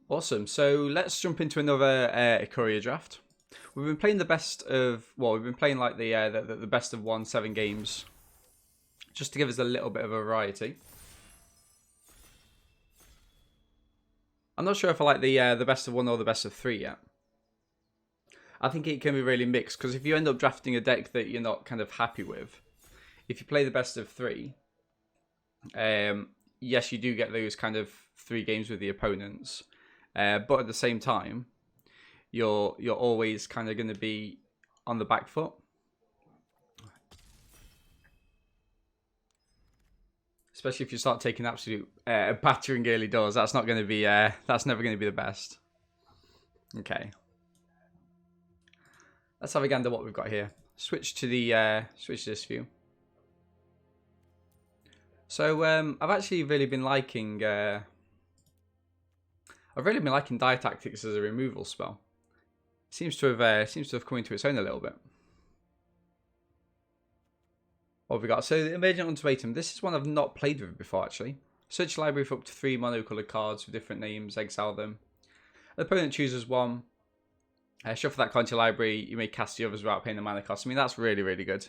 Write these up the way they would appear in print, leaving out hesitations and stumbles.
Awesome. So let's jump into another Ikoria draft. We've been playing the best of, well, we've been playing like the best of 7 games, just to give us a little bit of a variety. I'm not sure if I like the best of 1 or the best of 3 yet. I think it can be really mixed, because if you end up drafting a deck that you're not kind of happy with, if you play the best of 3, yes, you do get those kind of 3 games with the opponents, but at the same time, you're always kind of going to be on the back foot. Especially if you start taking absolute battering early doors, that's not going to be that's never going to be the best. Okay, let's have a gander what we've got here. Switch to this view. So I've actually really been liking Dire Tactics as a removal spell. Seems to have come into its own a little bit. What have we got? So the Emergent Ultimatum. This is one I've not played with before, actually. Search library for up to 3 mono-coloured cards with different names. Exile them. The opponent chooses one. Shuffle that card into your library. You may cast the others without paying the mana cost. I mean, that's really, really good.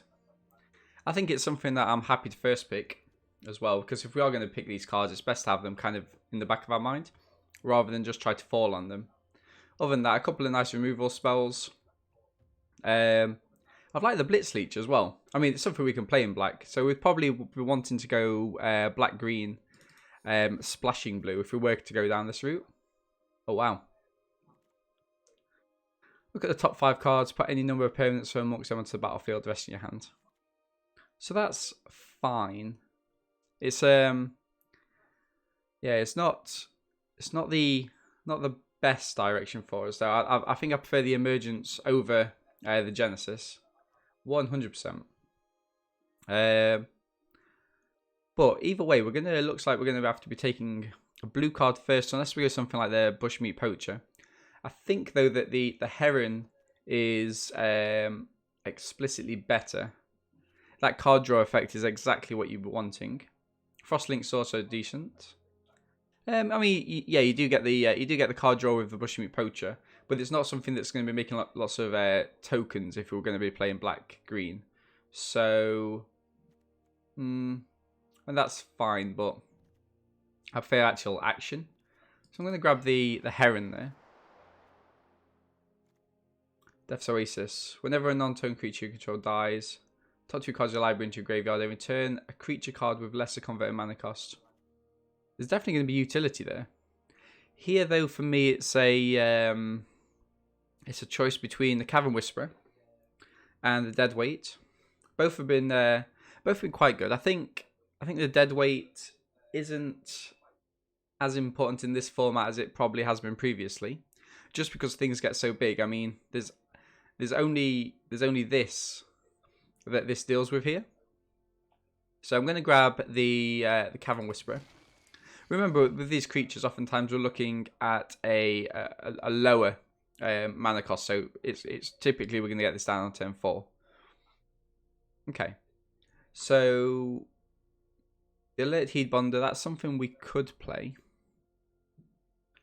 I think it's something that I'm happy to first pick as well, because if we are going to pick these cards, it's best to have them kind of in the back of our mind, rather than just try to fall on them. Other than that, a couple of nice removal spells. I'd like the Blitz Leech as well. I mean, it's something we can play in black. So we'd probably be wanting to go black-green, splashing blue if we were to go down this route. Oh, wow. Look at the top 5 cards. Put any number of permanents from amongst them onto the battlefield, the rest in your hand. So that's fine. It's yeah, it's not the best direction for us though. I think I prefer the Emergence over the Genesis. 100%. But either way, looks like we're gonna have to be taking a blue card first, unless we go something like the Bushmeat Poacher. I think though that the Heron is explicitly better. That card draw effect is exactly what you were wanting. Frostlink's also decent. I mean, yeah, you do get the card draw with the Bushmeat Poacher, but it's not something that's going to be making lots of tokens if we're going to be playing black-green. So, and that's fine, but I prefer actual action. So I'm going to grab the Heron there. Death's Oasis. Whenever a non-tone creature you control dies, top 2 cards of your library into your graveyard, and return a creature card with lesser converted mana cost. There's definitely going to be utility there. Here, though, for me, it's a choice between the Cavern Whisperer and the Deadweight. Both have been quite good. I think the Deadweight isn't as important in this format as it probably has been previously, just because things get so big. I mean, there's only this that this deals with here. So I'm going to grab the Cavern Whisperer. Remember, with these creatures, oftentimes we're looking at a lower mana cost, so it's typically we're going to get this down on turn 4. Okay, so the Alert Heatbonder, that's something we could play.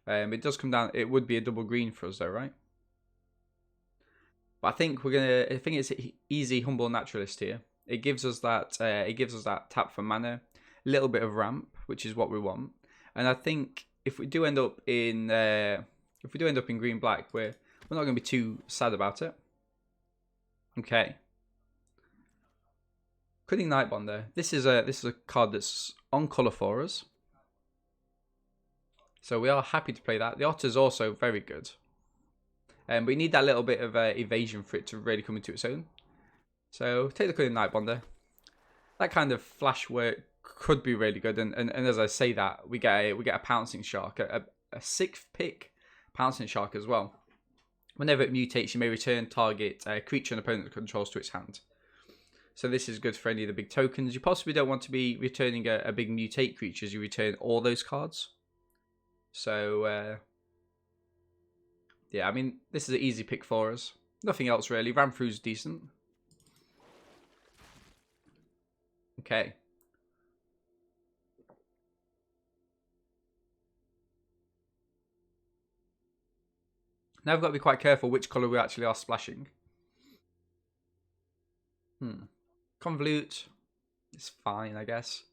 It does come down. It would be a double green for us, though, right? But I think I think it's easy Humble Naturalist here. It gives us that. It gives us that tap for mana, a little bit of ramp, which is what we want. And I think if we do end up in green black, we're not going to be too sad about it. Okay. Cunning Nightbonder. This is a card that's on colour for us, so we are happy to play that. The Otter's also very good. But we need that little bit of evasion for it to really come into its own. So take the Cunning Nightbonder. That kind of flash work could be really good, and as I say that, we get a Pouncing Shark, a 6th pick Pouncing Shark as well. Whenever it mutates, you may return target creature an opponent controls to its hand. So this is good for any of the big tokens. You possibly don't want to be returning a big mutate creature as you return all those cards. So yeah, I mean, this is an easy pick for us. Nothing else really. Ramfru's decent. Okay. Now I've got to be quite careful which colour we actually are splashing. Convolute is fine, I guess.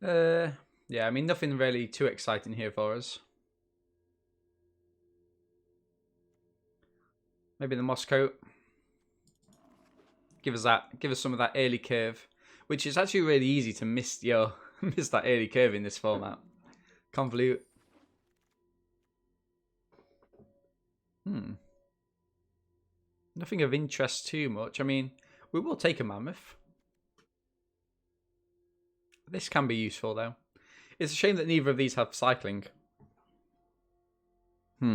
Yeah, I mean, nothing really too exciting here for us. Maybe the moss coat. Give us some of that early curve, which is actually really easy to miss miss that early curve in this format. Convolute. Nothing of interest too much. I mean, we will take a mammoth. This can be useful though. It's a shame that neither of these have cycling. Yeah,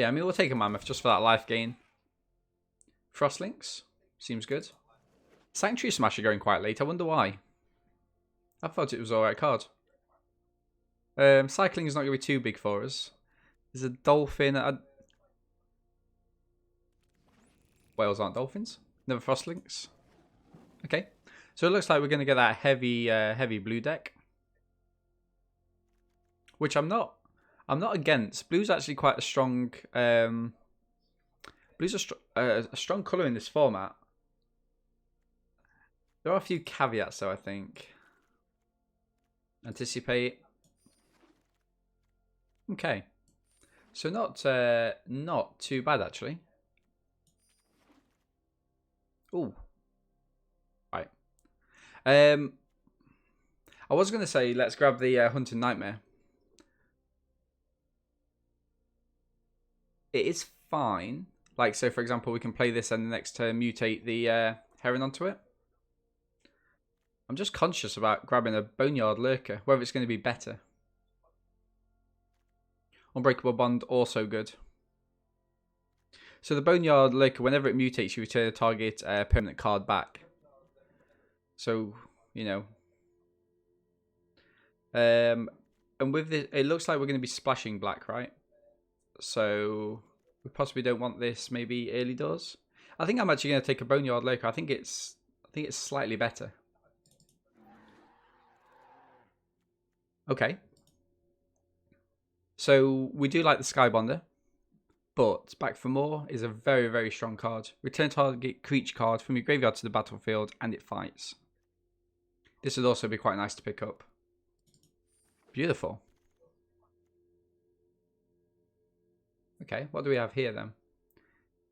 I mean, we'll take a mammoth just for that life gain. Frostlinks seems good. Sanctuary Smasher going quite late. I wonder why. I thought it was alright card. Cycling is not going to be too big for us. There's a dolphin. Whales aren't dolphins. Never frostlinks. Okay, so it looks like we're going to get that heavy blue deck, which I'm not against. Blue's actually quite a strong. Blue's a strong color in this format. There are a few caveats though, I think. Anticipate. Okay, so not too bad actually. Ooh. Right. I was going to say let's grab the Hunting Nightmare. It is fine. Like, so for example, we can play this and the next turn mutate the Heron onto it. I'm just conscious about grabbing a Boneyard Lurker, whether it's going to be better. Unbreakable Bond, also good. So the Boneyard Lurker, whenever it mutates, you return a target permanent card back. So, you know. And with this, it looks like we're going to be splashing black, right? So we possibly don't want this maybe early doors. I think I'm actually going to take a Boneyard Lurker. I think it's slightly better. Okay. So we do like the Skybonder. But Back for More is a very, very strong card. Return target creature card from your graveyard to the battlefield and it fights. This would also be quite nice to pick up. Beautiful. Okay, what do we have here then?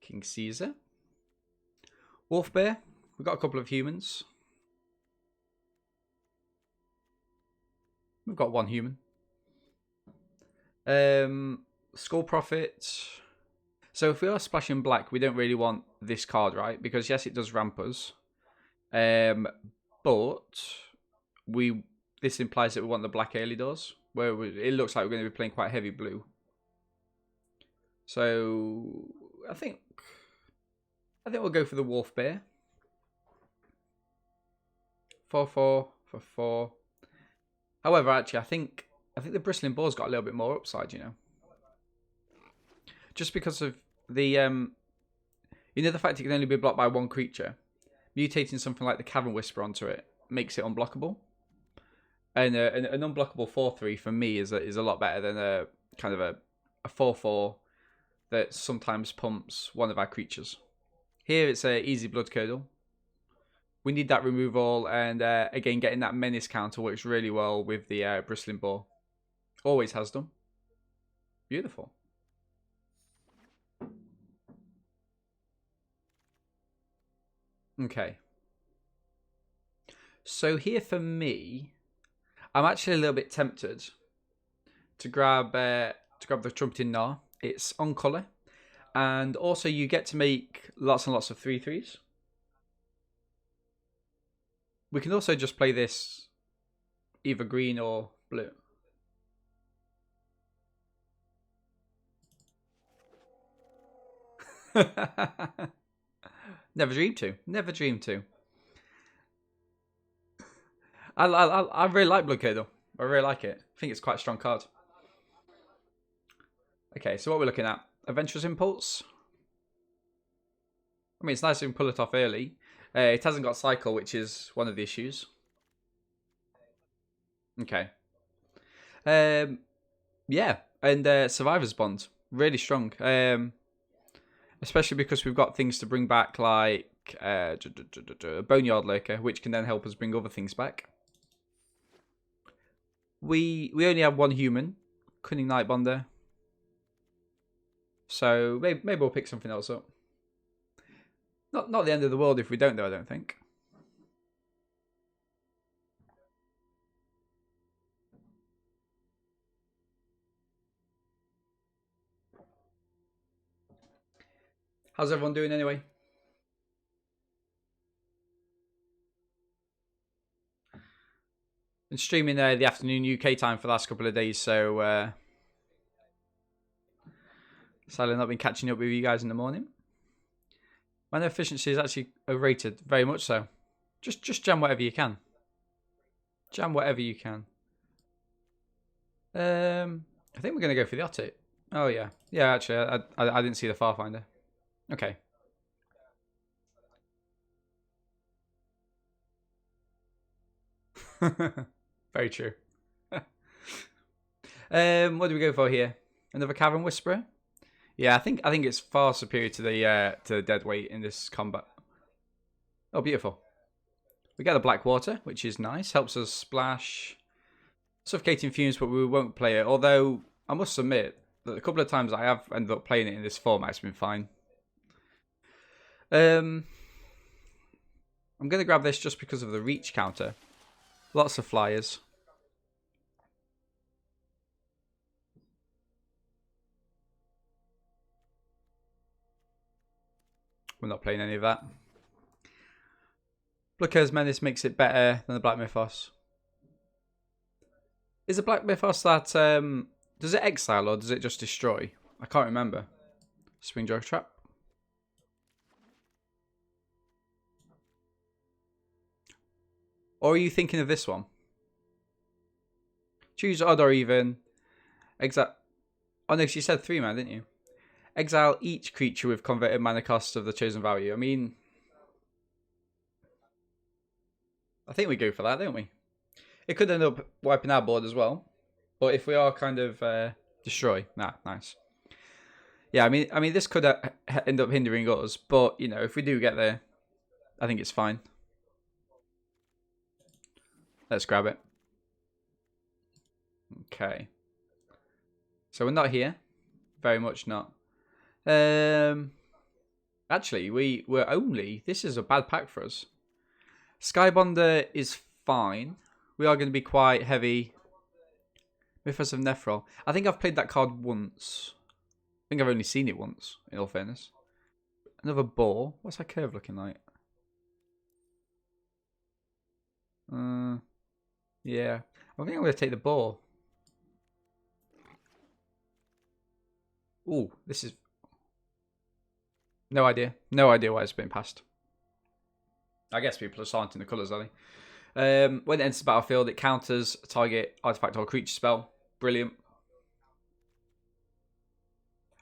King Caesar. Wolf Bear. We've got a couple of humans. We've got one human. Skull Prophet. So if we are splashing black, we don't really want this card, right? Because yes, it does ramp us. But this implies that we want the black early doors, where it looks like we're going to be playing quite heavy blue. So I think we'll go for the Wolf Bear. 4/4 for 4. However, actually, I think the Bristling Boar's got a little bit more upside, you know. Just because of the the fact it can only be blocked by one creature. Mutating something like the Cavern Whisper onto it makes it unblockable. And an unblockable 4/3 for me is a lot better than a kind of a 4/4 that sometimes pumps one of our creatures. Here it's a easy Blood Curdle. We need that removal, and again, getting that Menace counter works really well with the Bristling Boar. Always has done. Beautiful. Okay. So here for me, I'm actually a little bit tempted to grab the Trumpeting Gnar. It's on colour, and also you get to make lots and lots of 3/3s. We can also just play this either green or blue. Never dreamed to. Never dreamed to. I really like Blood Curdle. I really like it. I think it's quite a strong card. Okay, so what we're looking at. Adventurous Impulse. I mean, it's nice to pull it off early. It hasn't got Cycle, which is one of the issues. Okay. Yeah, and Survivor's Bond, really strong. Especially because we've got things to bring back like a Boneyard Lurker, which can then help us bring other things back. We only have one human, Cunning Nightbonder. So maybe we'll pick something else up. Not the end of the world if we don't, though, I don't think. How's everyone doing anyway? Been streaming the afternoon UK time for the last couple of days, so sadly not been catching up with you guys in the morning. Mana efficiency is actually overrated, very much so. Just jam whatever you can. Jam whatever you can. I think we're going to go for the Otit. Oh, yeah. Yeah, actually, I didn't see the Farfinder. Okay. Very true. What do we go for here? Another Cavern Whisperer? Yeah, I think it's far superior to the Deadweight in this combat. Oh, beautiful. We get the Blackwater, which is nice. Helps us splash Suffocating Fumes, but we won't play it. Although, I must admit that a couple of times I have ended up playing it in this format. It's been fine. I'm going to grab this just because of the reach counter. Lots of flyers. We're not playing any of that. Bloodcurse Menace makes it better than the Black Mythos. Is the Black Mythos that... does it exile or does it just destroy? I can't remember. Springjaw Trap. Or are you thinking of this one? Choose odd or even. Exile. Oh no, you said 3 mana, didn't you? Exile each creature with converted mana cost of the chosen value. I mean, I think we go for that, don't we? It could end up wiping our board as well. But if we are kind of destroy, nice. Yeah, I mean, this could end up hindering us, but you know, if we do get there, I think it's fine. Let's grab it. Okay. So we're not here. Very much not. Actually, we're only... This is a bad pack for us. Skybonder is fine. We are going to be quite heavy. Mythos of Nephrol. I think I've played that card once. I think I've only seen it once, in all fairness. Another boar. What's that curve looking like? Yeah. I think I'm going to take the boar. Ooh, this is... No idea. No idea why it's been passed. I guess people are silencing the colours, are they? When it enters the battlefield, it counters a target artifact or creature spell. Brilliant.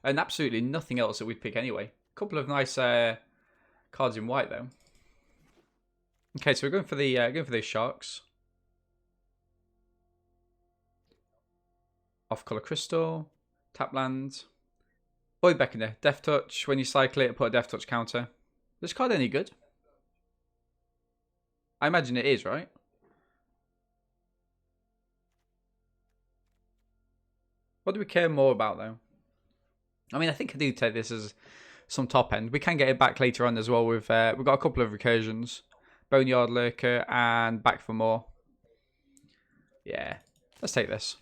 And absolutely nothing else that we'd pick anyway. A couple of nice cards in white, though. Okay, so we're going for those sharks. Off-color crystal. Tapland. Void Beckoner. Death Touch. When you cycle it, put a Death Touch counter. Is this card any good? I imagine it is, right? What do we care more about, though? I mean, I think I do take this as some top end. We can get it back later on as well. We've got a couple of recursions. Boneyard Lurker and back for more. Yeah, let's take this.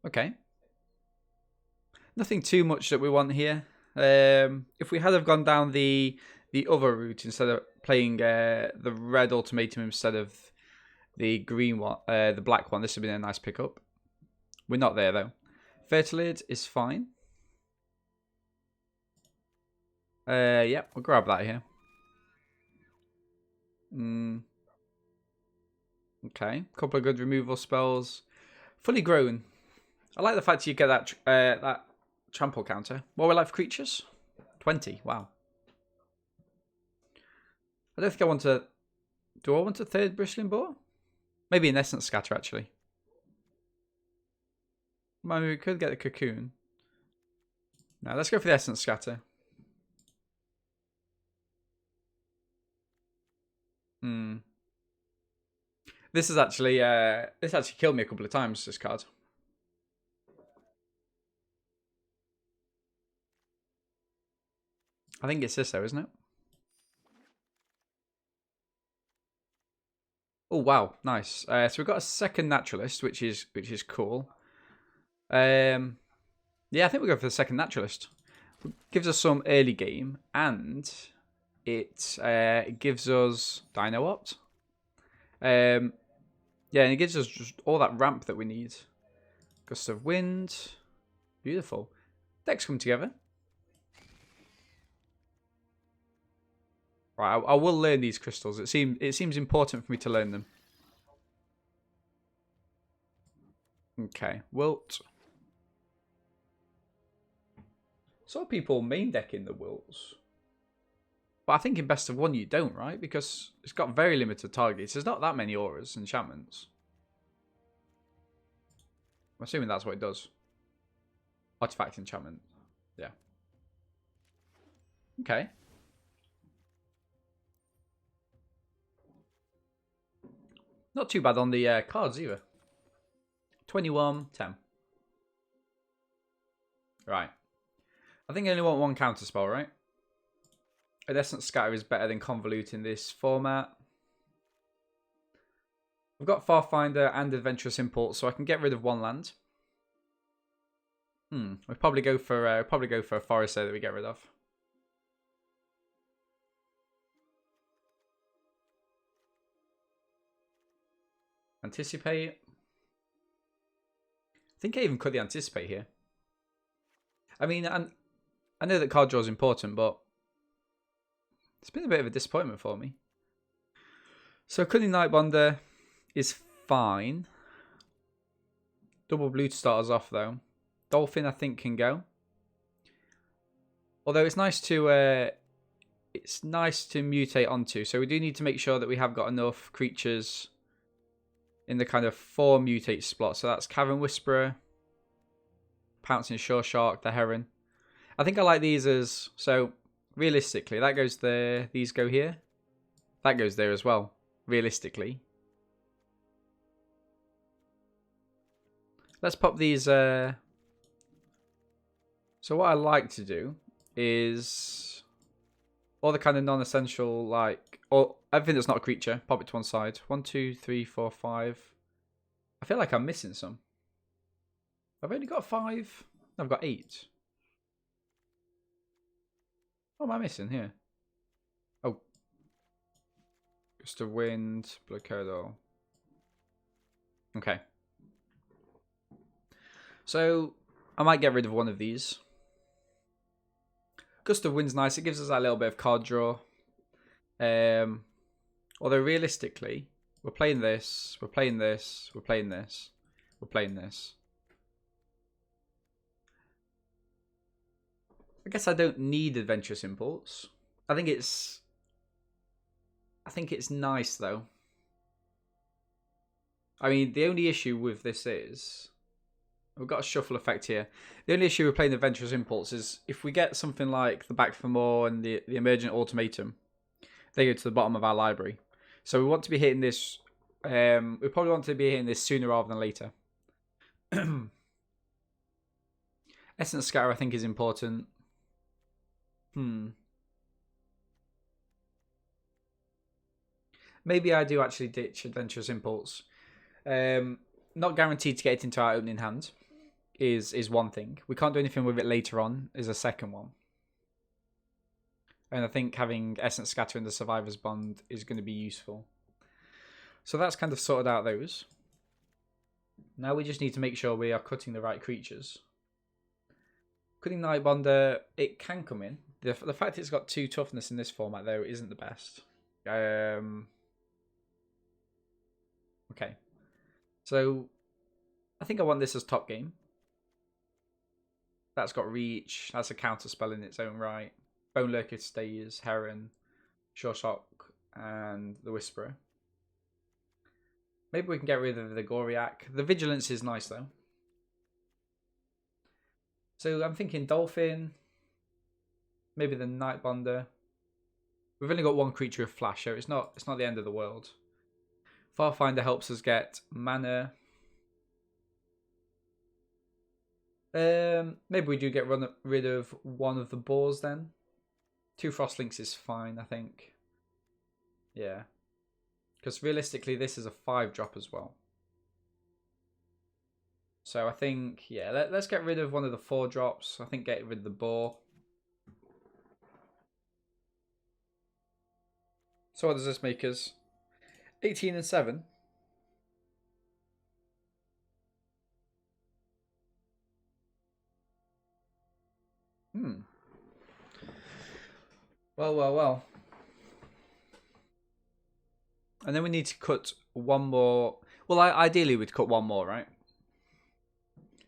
Okay. Nothing too much that we want here. If we had have gone down the other route instead of playing the red ultimatum instead of the green one, the black one, this would have been a nice pickup. We're not there though. Fertilid is fine. Yeah, we'll grab that here. Okay, couple of good removal spells. Fully Grown. I like the fact you get that trample counter. What we like for creatures? 20. Wow. I don't think I want to... Do I want a third Bristling Boar? Maybe an Essence Scatter, actually. Maybe we could get the Cocoon. Now, let's go for the Essence Scatter. This is actually this actually killed me a couple of times, this card. I think it's this though, isn't it? Oh wow, nice. So we've got a second naturalist, which is cool. Yeah, I think we'll go for the second naturalist. It gives us some early game, and it gives us Dino Opt. Yeah, and it gives us just all that ramp that we need. Gust of Wind. Beautiful. Decks come together. Right, I will learn these crystals. It seems important for me to learn them. Okay, Wilt. Saw people main decking the Wilts. But I think in best of one you don't, right? Because it's got very limited targets. There's not that many auras and enchantments. I'm assuming that's what it does. Artifact enchantment. Yeah. Okay. Not too bad on the cards either. 21, 10. Right. I think I only want one counter spell, right? Essence Scatter is better than Convolute in this format. We've got Farfinder and Adventurous Impulse, so I can get rid of one land. We'll probably go for a Forest there that we get rid of. Anticipate. I think I even cut the Anticipate here. I mean, I know that card draw is important, but it's been a bit of a disappointment for me. So Cunning Nightbonder is fine. Double blue to start us off though. Dolphin I think can go. Although it's nice to mutate onto. So we do need to make sure that we have got enough creatures in the kind of 4 mutate slot. So that's Cavern Whisperer, Pouncing Shore Shark, the Heron. I think I like these as, so realistically, that goes there, these go here. That goes there as well, realistically. Let's pop these, so what I like to do is all the kind of non-essential, like, or everything that's not a creature, pop it to one side. 1, 2, 3, 4, 5. I feel like I'm missing some. I've only got 5. I've got 8. What am I missing here? Oh. Gust of Wind, Blockado. Okay. So, I might get rid of one of these. Gust of Wind's nice. It gives us that little bit of card draw. Although, realistically, we're playing this, we're playing this, we're playing this, we're playing this. I guess I don't need Adventurous Impulse. I think it's nice though. I mean, the only issue with this is we've got a shuffle effect here. The only issue with playing Adventurous Impulse is if we get something like the Back for More and the Emergent Ultimatum, they go to the bottom of our library. So we want to be hitting this. We probably want to be hitting this sooner rather than later. Essence Scatter I think is important. Maybe I do actually ditch Adventurous Impulse. Not guaranteed to get it into our opening hand is one thing. We can't do anything with it later on is a second one. And I think having Essence Scatter and the Survivor's Bond is going to be useful. So that's kind of sorted out those. Now we just need to make sure we are cutting the right creatures. Cutting Nightbonder, it can come in. The fact it's got 2 toughness in this format, though, isn't the best. Okay. So, I think I want this as top game. That's got Reach. That's a counter spell in its own right. Bone Lurker stays, Heron, Shore Shock, and the Whisperer. Maybe we can get rid of the Goriak. The Vigilance is nice, though. So I'm thinking Dolphin. Maybe the Nightbonder. We've only got one creature with Flash, so it's not the end of the world. Farfinder helps us get mana. Maybe we do get rid of one of the boars then. 2 Frostlinks is fine, I think. Yeah. Because realistically, this is a 5-drop as well. So I think, yeah, let's get rid of one of the 4-drops. I think get rid of the boar. So what does this make us? 18 and 7. Well. And then we need to cut one more. Well, ideally we'd cut one more, right?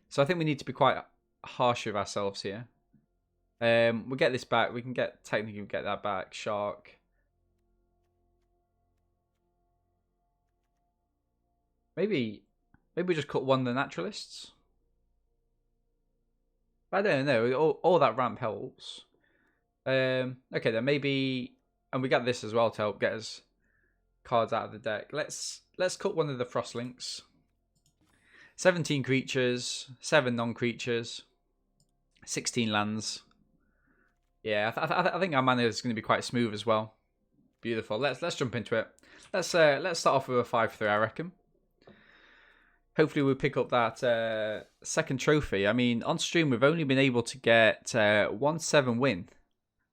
So I think we need to be quite harsh with ourselves here. We get this back. We can technically get that back. Shark. Maybe we just cut one of the naturalists. I don't know. All that ramp helps. Okay, then maybe, and we got this as well to help get us cards out of the deck. Let's cut one of the Frostlinks. 17 creatures, 7 non-creatures, 16 lands. Yeah, I think our mana is going to be quite smooth as well. Beautiful. Let's jump into it. Let's start off with a 5-3, I reckon. Hopefully we'll pick up that second trophy. I mean, on stream we've only been able to get 1-7 win.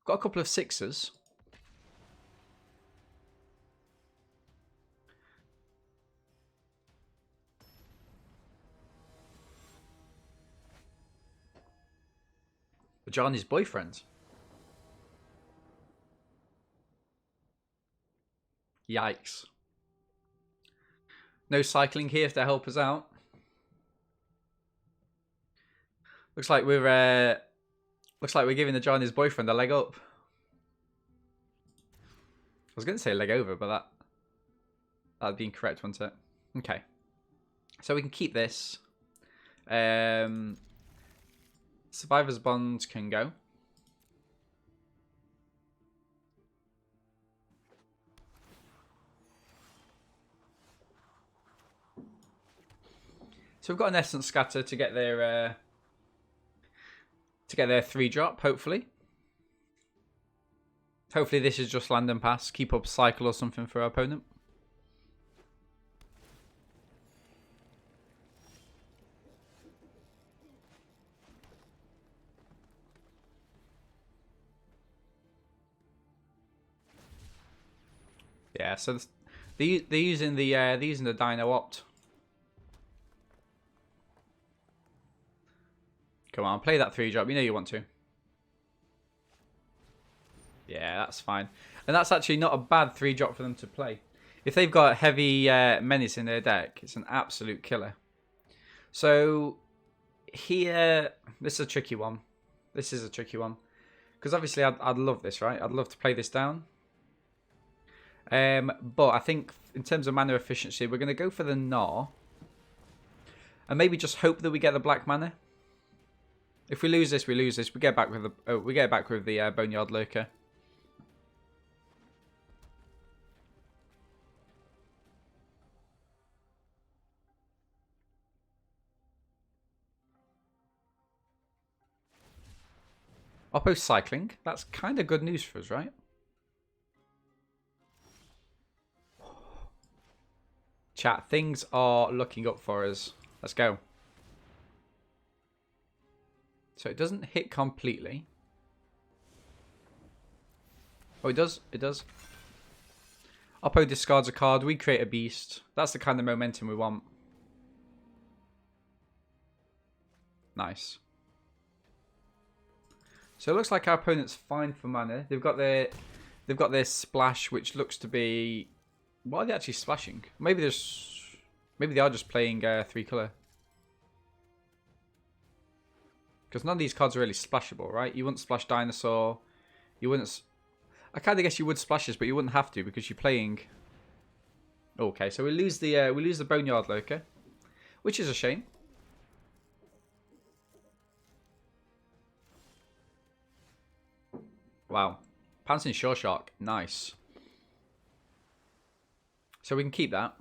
Got a couple of 6s. Johnny's boyfriend. Yikes. No cycling here to help us out. Looks like we're giving the Johnny's boyfriend a leg up. I was going to say leg over, but that'd be incorrect, wouldn't it? Okay. So we can keep this. Survivor's Bond can go. So we've got an Essence Scatter to get their 3-drop, hopefully. Hopefully this is just land and pass. Keep up cycle or something for our opponent. Yeah, so they're using the Dino Opt. Come on, play that 3-drop. You know you want to. Yeah, that's fine. And that's actually not a bad 3-drop for them to play. If they've got heavy Menace in their deck, it's an absolute killer. So here, this is a tricky one. Because obviously I'd love this, right? I'd love to play this down. But I think in terms of mana efficiency, we're going to go for the Gnaw. And maybe just hope that we get the black mana. If we lose this, we lose this. We get back with the Boneyard Lurker. Oppo cycling. That's kind of good news for us, right? Chat, things are looking up for us. Let's go. So it doesn't hit completely. Oh, it does. It does. Oppo discards a card. We create a beast. That's the kind of momentum we want. Nice. So it looks like our opponent's fine for mana. They've got their splash, which looks to be. What are they actually splashing? Maybe they are just playing 3-color. Because none of these cards are really splashable, right? You wouldn't splash Dinosaur. You wouldn't. I kind of guess you would splash this, but you wouldn't have to because you're playing Okay, so we lose the Boneyard Lurker, which is a shame. Wow, Pouncing Shore Shark, nice. So we can keep that.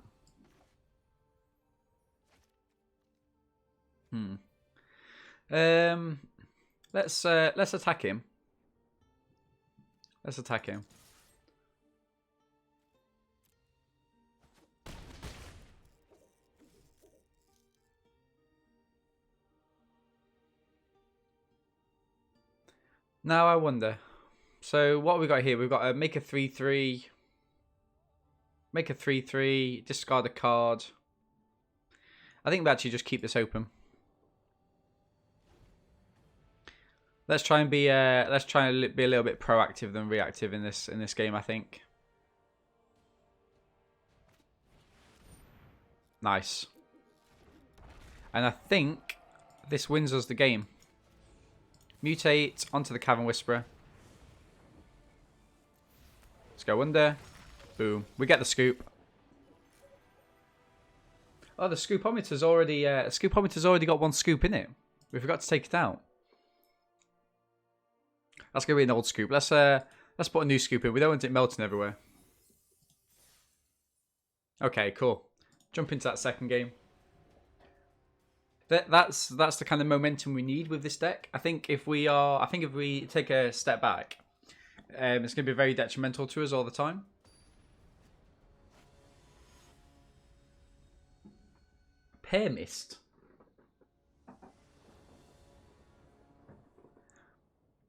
Let's attack him. Let's attack him. Now I wonder. So what have we got here? We've got a make a 3/3. Make a 3/3. Discard a card. I think we actually just keep this open. Let's try and be a little bit proactive than reactive in this game, I think. Nice. And I think this wins us the game. Mutate onto the Cavern Whisperer. Let's go under. Boom. We get the scoop. Oh, the scoopometer's already got one scoop in it. We forgot to take it out. That's gonna be an old scoop. Let's put a new scoop in. We don't want it melting everywhere. Okay, cool. Jump into that second game. That's the kind of momentum we need with this deck. I think if we take a step back, it's gonna be very detrimental to us all the time. Pear Mist.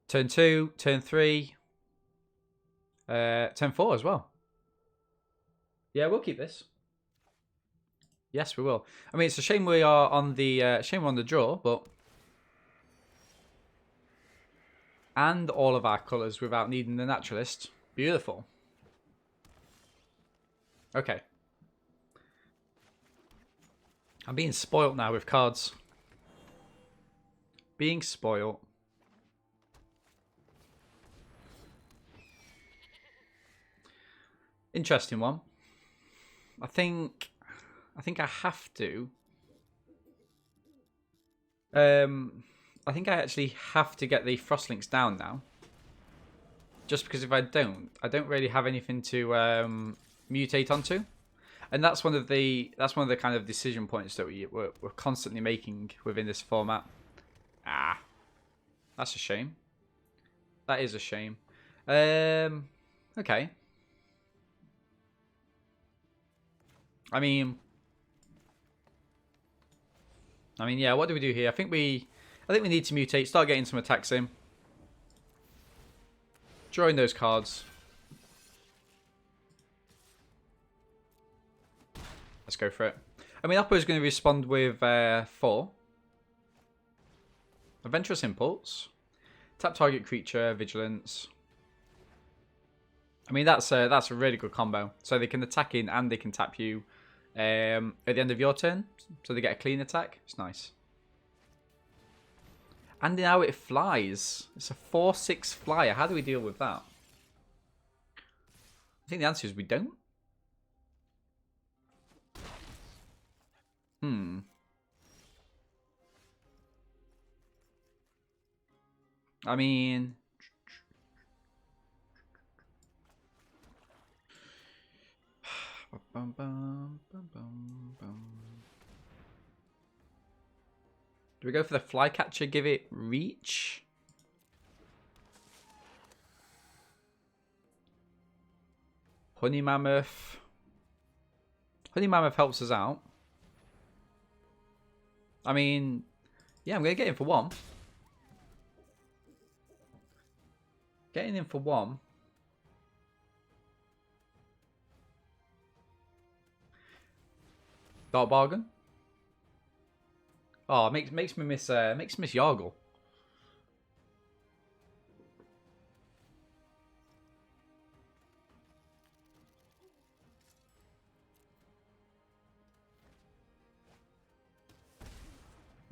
Turn 2, turn 3, turn 4 as well. Yeah, we'll keep this. Yes, we will. I mean, it's a shame we are on the draw, but and all of our colours without needing the naturalist. Beautiful. Okay. I'm being spoilt now with cards. Being spoilt. Interesting one. I think I have to. I think I actually have to get the Frostlinks down now. Just because if I don't really have anything to mutate onto, and that's one of the kind of decision points that we're constantly making within this format. Ah, that's a shame. That is a shame. Okay. I mean, yeah. What do we do here? I think we need to mutate. Start getting some attacks in. Drawing those cards. Let's go for it. I mean, Upper is going to respond with 4. Adventurous Impulse. Tap target creature. Vigilance. I mean, that's a really good combo. So they can attack in and they can tap you at the end of your turn. So they get a clean attack. It's nice. And now it flies. It's a 4/6 flyer. How do we deal with that? I think the answer is we don't. I mean... Do we go for the Flycatcher, give it reach? Honey Mammoth. Honey Mammoth helps us out. I mean, yeah, I'm going to get in for 1. Getting in for 1. Dark Bargain. Oh, makes me miss Yargle.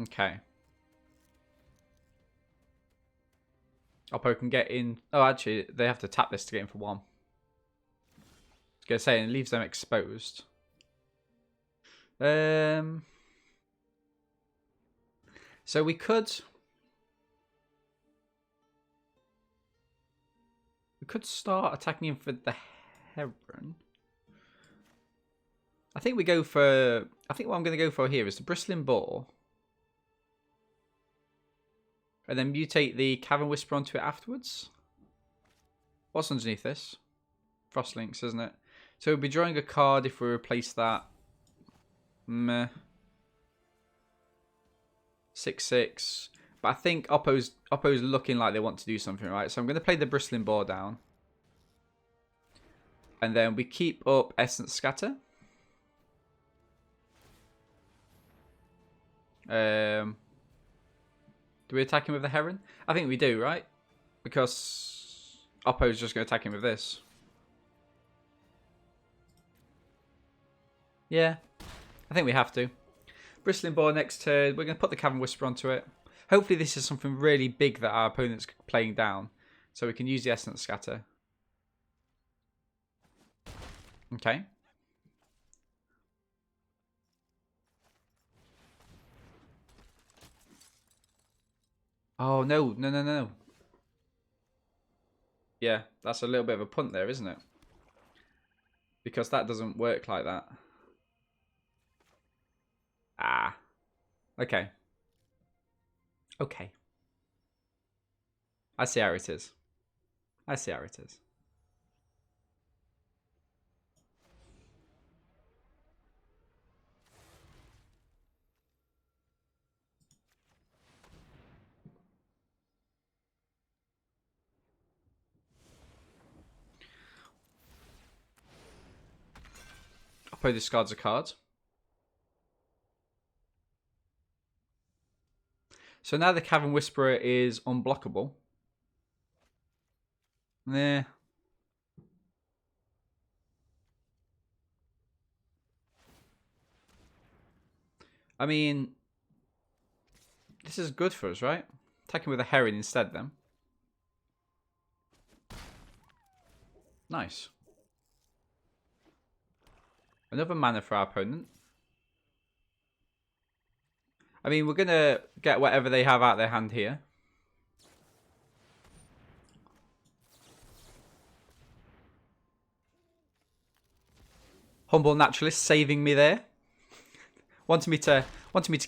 Okay. Oppo can get in. Oh, actually, they have to tap this to get in for 1. I was gonna say, and it leaves them exposed. So we could start attacking him for the Heron. I think we go for... I think what I'm going to go for here is the Bristling Boar. And then mutate the Cavern Whisper onto it afterwards. What's underneath this? Frostlinks, isn't it? So we'll be drawing a card if we replace that. Meh. 6/6. But I think Oppo's looking like they want to do something, right? So I'm going to play the Bristling Boar down. And then we keep up Essence Scatter. Do we attack him with the Heron? I think we do, right? Because Oppo's just going to attack him with this. Yeah, I think we have to. Bristling Boar next turn. We're going to put the Cavern Whisper onto it. Hopefully this is something really big that our opponent's playing down. So we can use the Essence Scatter. Okay. Oh, no. No. Yeah, that's a little bit of a punt there, isn't it? Because that doesn't work like that. Ah. Okay. Okay. I see how it is. I see how it is. Oppo discards a card. So now the Cavern Whisperer is unblockable. Nah. I mean, this is good for us, right? Attacking with a Heron instead, then. Nice. Another mana for our opponent. I mean, we're going to get whatever they have out their hand here. Humble Naturalist saving me there. wanted me to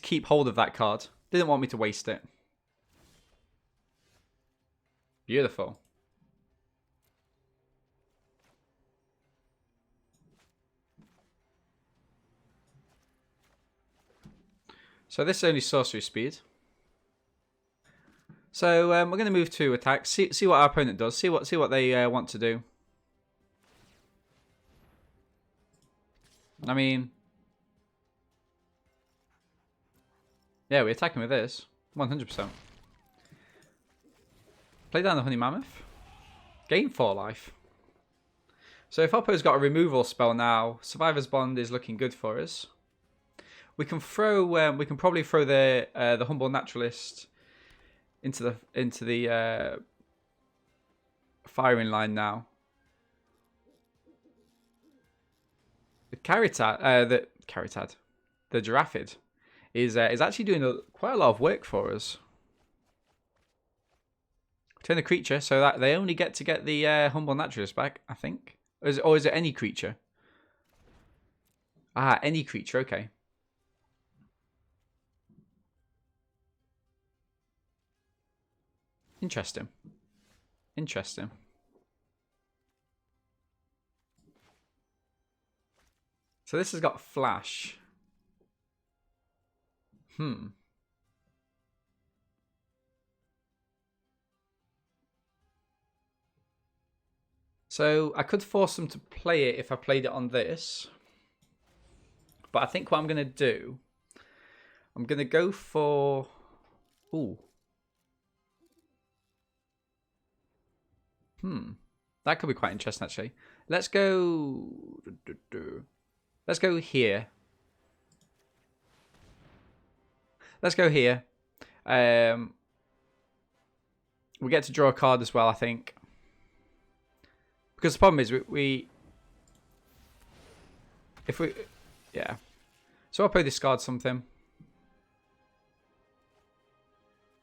keep hold of that card. Didn't want me to waste it. Beautiful. So this is only sorcery speed. So we're going to move to attack. See what our opponent does. See what they want to do. I mean, yeah, we attack him with this 100%. Play down the Honey Mammoth. Gain 4 life. So if Oppo's got a removal spell now, Survivor's Bond is looking good for us. We can throw. We can probably throw the Humble Naturalist into the firing line now. The Giraffid is actually doing quite a lot of work for us. Turn the creature so that they only get the Humble Naturalist back, I think. Or is it any creature? Ah, any creature. Okay. Interesting. Interesting. So this has got flash. So I could force them to play it if I played it on this. But I think what I'm going to do, I'm going to go for... Ooh. That could be quite interesting, actually. Let's go... Let's go here. Let's go here. We get to draw a card as well, I think. Because the problem is yeah. So I'll probably discard something.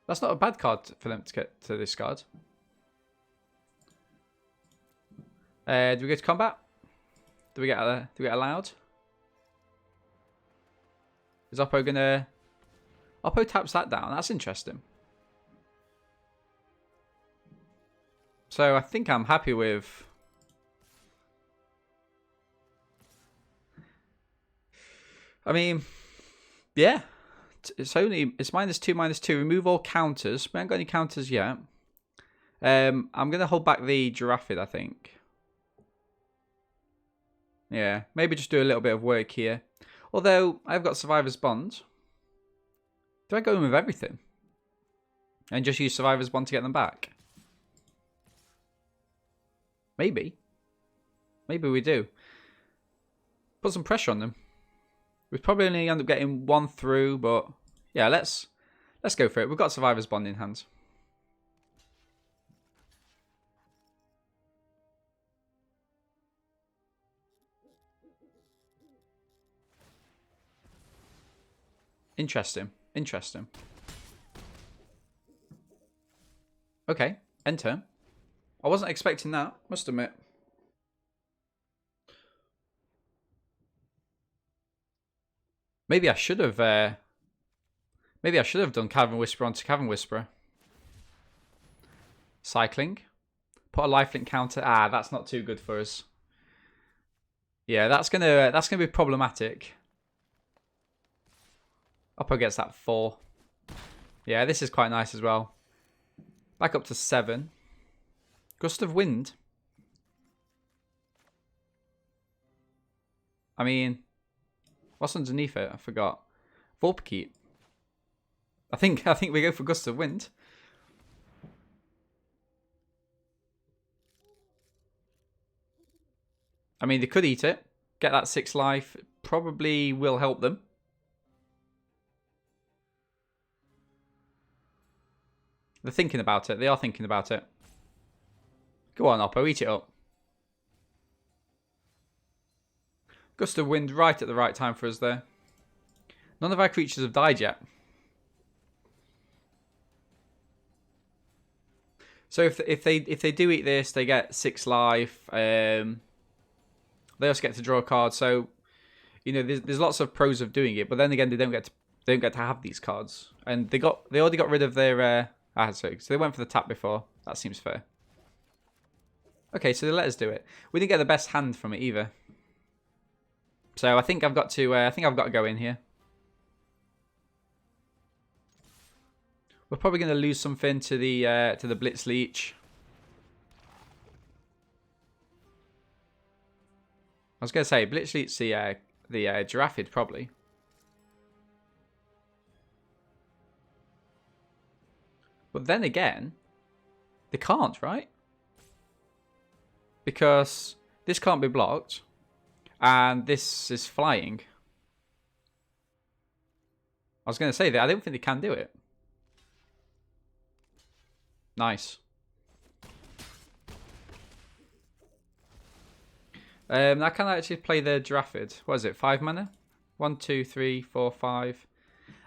That's not a bad card for them to get to discard. Do we go to combat? Do we get allowed? Is Oppo gonna... Oppo taps that down. That's interesting. So I think I'm happy with... I mean, yeah. It's -2/-2. Remove all counters. We haven't got any counters yet. I'm gonna hold back the Giraffid, I think. Yeah, maybe just do a little bit of work here. Although I've got Survivor's Bond. Do I go in with everything? And just use Survivor's Bond to get them back? Maybe. Maybe we do. Put some pressure on them. We'd probably only end up getting one through, but yeah, let's go for it. We've got Survivor's Bond in hand. Interesting. Interesting. Okay, end turn. I wasn't expecting that, must admit. Maybe I should have done Cavern Whisperer onto Cavern Whisperer. Cycling. Put a lifelink counter. Ah, that's not too good for us. Yeah, that's gonna be problematic. Oppo gets that 4. Yeah, this is quite nice as well. Back up to 7. Gust of Wind. I mean, what's underneath it? I forgot. Vulpikeet. I think we go for Gust of Wind. I mean, they could eat it. Get that 6 life. Probably will help them. They're thinking about it. They are thinking about it. Go on, Oppo. Eat it up. Gust of Wind right at the right time for us there. None of our creatures have died yet. So if they do eat this, they get 6 life. They also get to draw a card. So you know, there's lots of pros of doing it. But then again, they don't get to have these cards. And they already got rid of their so they went for the tap before. That seems fair. Okay, so they let us do it. We didn't get the best hand from it either. So I think I've got to go in here. We're probably going to lose something to the Blitz Leech. I was going to say Blitz Leech the Giraffid probably. But then again, they can't, right? Because this can't be blocked. And this is flying. I was going to say that I don't think they can do it. Nice. I can actually play the Giraffid. What is it? 5 mana? 1, 2, 3, 4, 5.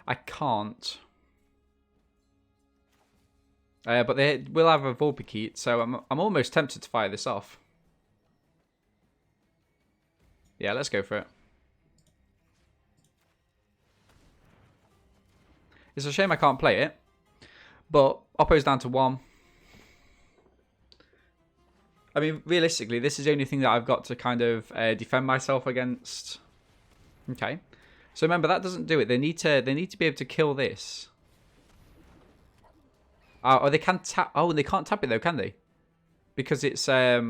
I can't. But they will have a Vulpikeet, so I'm almost tempted to fire this off. Yeah, let's go for it. It's a shame I can't play it, but Oppo's down to 1. I mean, realistically, this is the only thing that I've got to kind of defend myself against. Okay, so remember that doesn't do it. They need to be able to kill this. Oh, they can tap. Oh, they can't tap it though, can they? Because it's they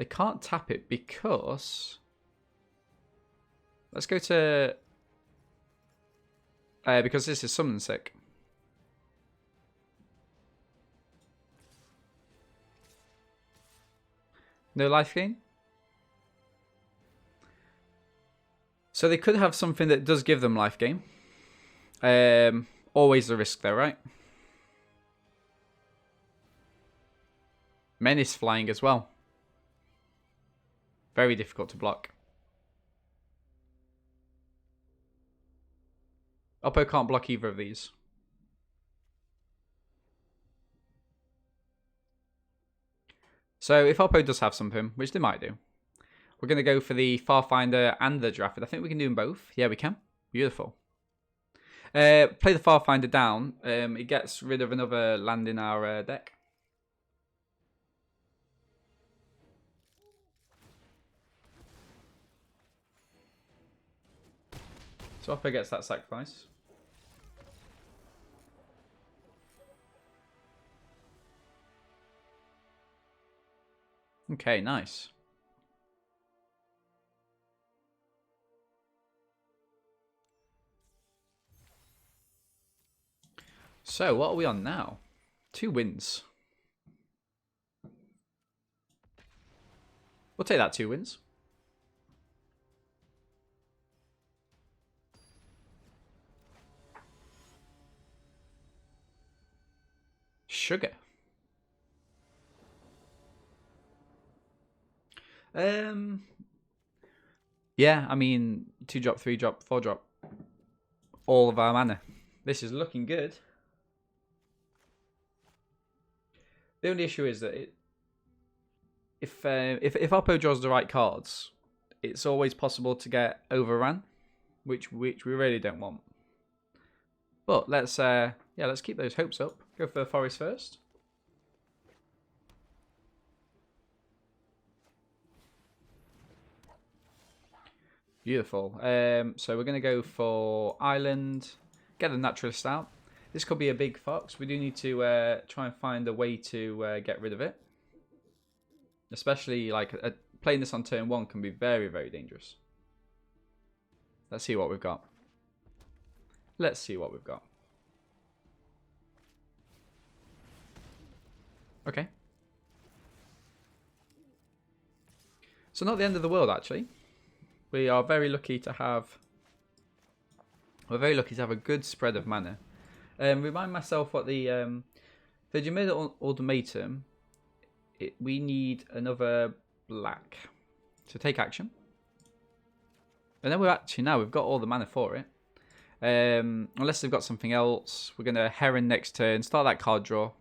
can't tap it because. Let's go to. Because this is Summon Sick. No life gain. So they could have something that does give them life gain. Always the risk there, right? Menace flying as well. Very difficult to block. Oppo can't block either of these. So if Oppo does have something, which they might do, we're going to go for the Farfinder and the Giraffe. I think we can do them both. Yeah, we can. Beautiful. Play the Farfinder down. It gets rid of another land in our deck. So Oppo gets that sacrifice. Okay, nice. So, what are we on now? 2 wins. We'll take that 2 wins. Sugar. Yeah, I mean, 2 drop, 3 drop, 4 drop. All of our mana. This is looking good. The only issue is that if Oppo draws the right cards, it's always possible to get overrun, which we really don't want. But let's keep those hopes up. Go for Forest first. Beautiful. So we're going to go for Island. Get the Naturalist out. This could be a big fox. We do need to try and find a way to get rid of it. Especially like playing this on turn 1 can be very, very dangerous. Let's see what we've got. Let's see what we've got. Okay. So not the end of the world, actually. We are very lucky to have... We're very lucky to have a good spread of mana. Remind myself what the Gemida Ultimatum. We need another black. So take action. And then we've got all the mana for it. Unless they've got something else. We're going to Heron next turn. Start that card draw.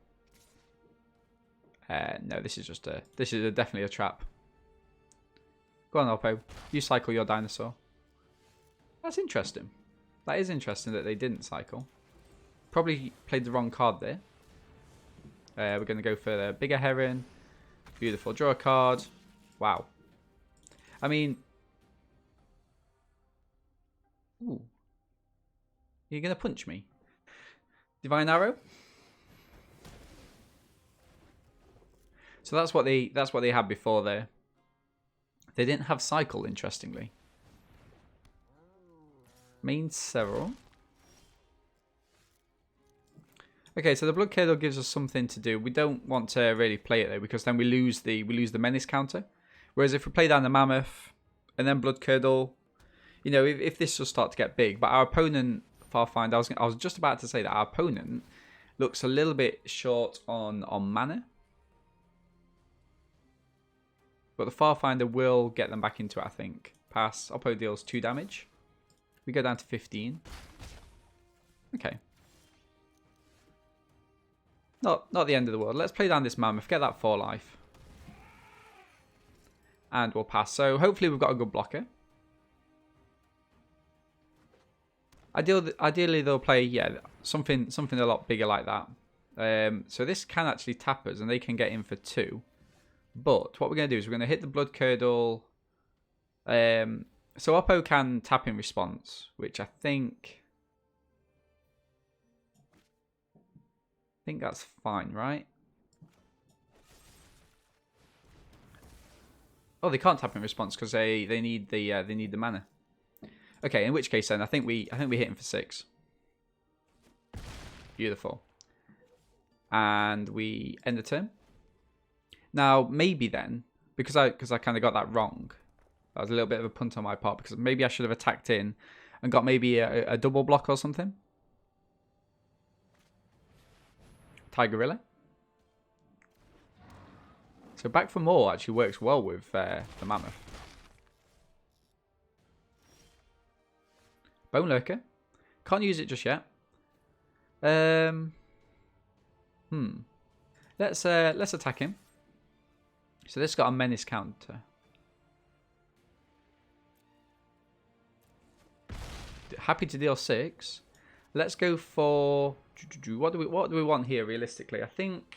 No, this is definitely a trap. Go on, Oppo. You cycle your dinosaur. That's interesting. That is interesting that they didn't cycle. Probably played the wrong card there. We're going to go for the bigger Heron. Beautiful. Draw a card. Wow. I mean... Ooh. You're going to punch me? Divine Arrow? So that's what they had before there. They didn't have cycle, interestingly. Main several. Okay, so the Blood Curdle gives us something to do. We don't want to really play it though, because then we lose the menace counter. Whereas if we play down the Mammoth and then Blood Curdle, you know, if this will start to get big, but our opponent Farfinder, I was just about to say that our opponent looks a little bit short on mana. But the Farfinder will get them back into it, I think. Pass. Oppo deals 2 damage. We go down to 15. Okay. Not the end of the world. Let's play down this Mammoth. Get that 4 life. And we'll pass. So hopefully we've got a good blocker. Ideally they'll play, yeah, something a lot bigger like that. So this can actually tap us and they can get in for 2. But what we're going to do is we're going to hit the Blood Curdle. So Oppo can tap in response, which I think that's fine, right? Oh, they can't tap in response because they need the mana. Okay, in which case then I think we hit him for 6. Beautiful. And we end the turn. Now, maybe then, because I kind of got that wrong, that was a little bit of a punt on my part, because maybe I should have attacked in and got maybe a double block or something. Tigerilla. So back for more actually works well with the Mammoth. Bone Lurker. Can't use it just yet. Let's attack him. So this got a menace counter. Happy to deal 6. Let's go for what do we want here realistically? I think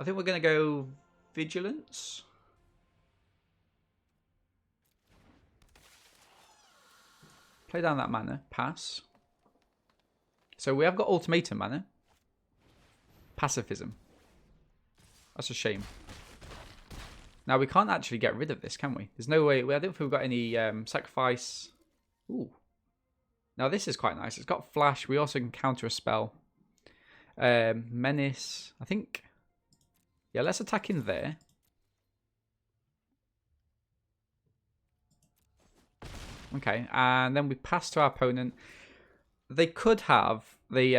we're gonna go vigilance. Play down that mana. Pass. So we have got ultimatum mana. Pacifism. That's a shame. Now we can't actually get rid of this, can we? There's no way. I don't think we've got any sacrifice. Ooh. Now this is quite nice. It's got flash. We also can counter a spell. Menace. I think. Yeah, let's attack in there. Okay, and then we pass to our opponent. They could have the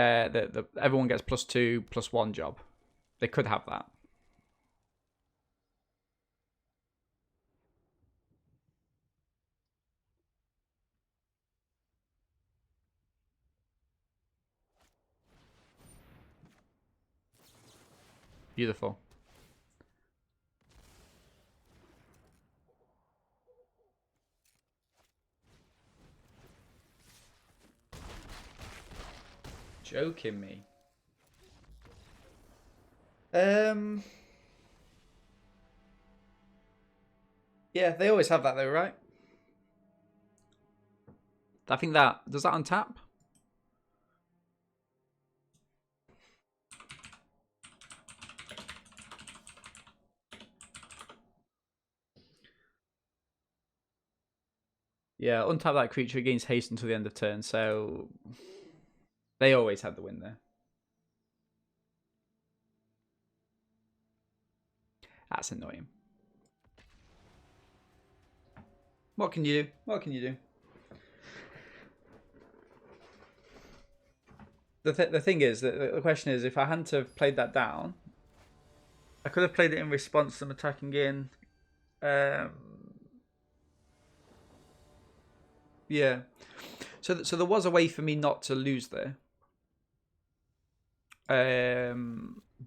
everyone gets +2/+1 job. They could have that. Beautiful. Joking me. Yeah, they always have that though, right? I think that does that untap? Yeah, untap that creature, gains haste until the end of turn, so they always have the win there. That's annoying. What can you do? What can you do? The thing is, the question is, if I hadn't have played that down, I could have played it in response to them attacking in. Yeah. So there was a way for me not to lose there.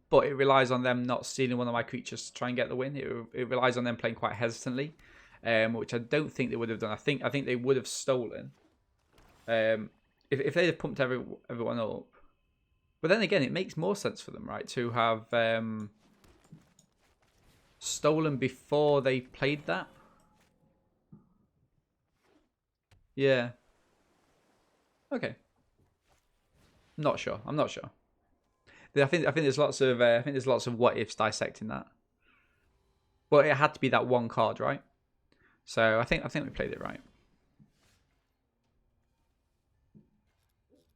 But it relies on them not stealing one of my creatures to try and get the win. It relies on them playing quite hesitantly, which I don't think they would have done. I think they would have stolen. If they'd have pumped everyone up. But then again, it makes more sense for them, right, to have stolen before they played that. Yeah. Okay. Not sure. I'm not sure. I think there's lots of what ifs dissecting that. Well, it had to be that one card, right? So I think we played it right.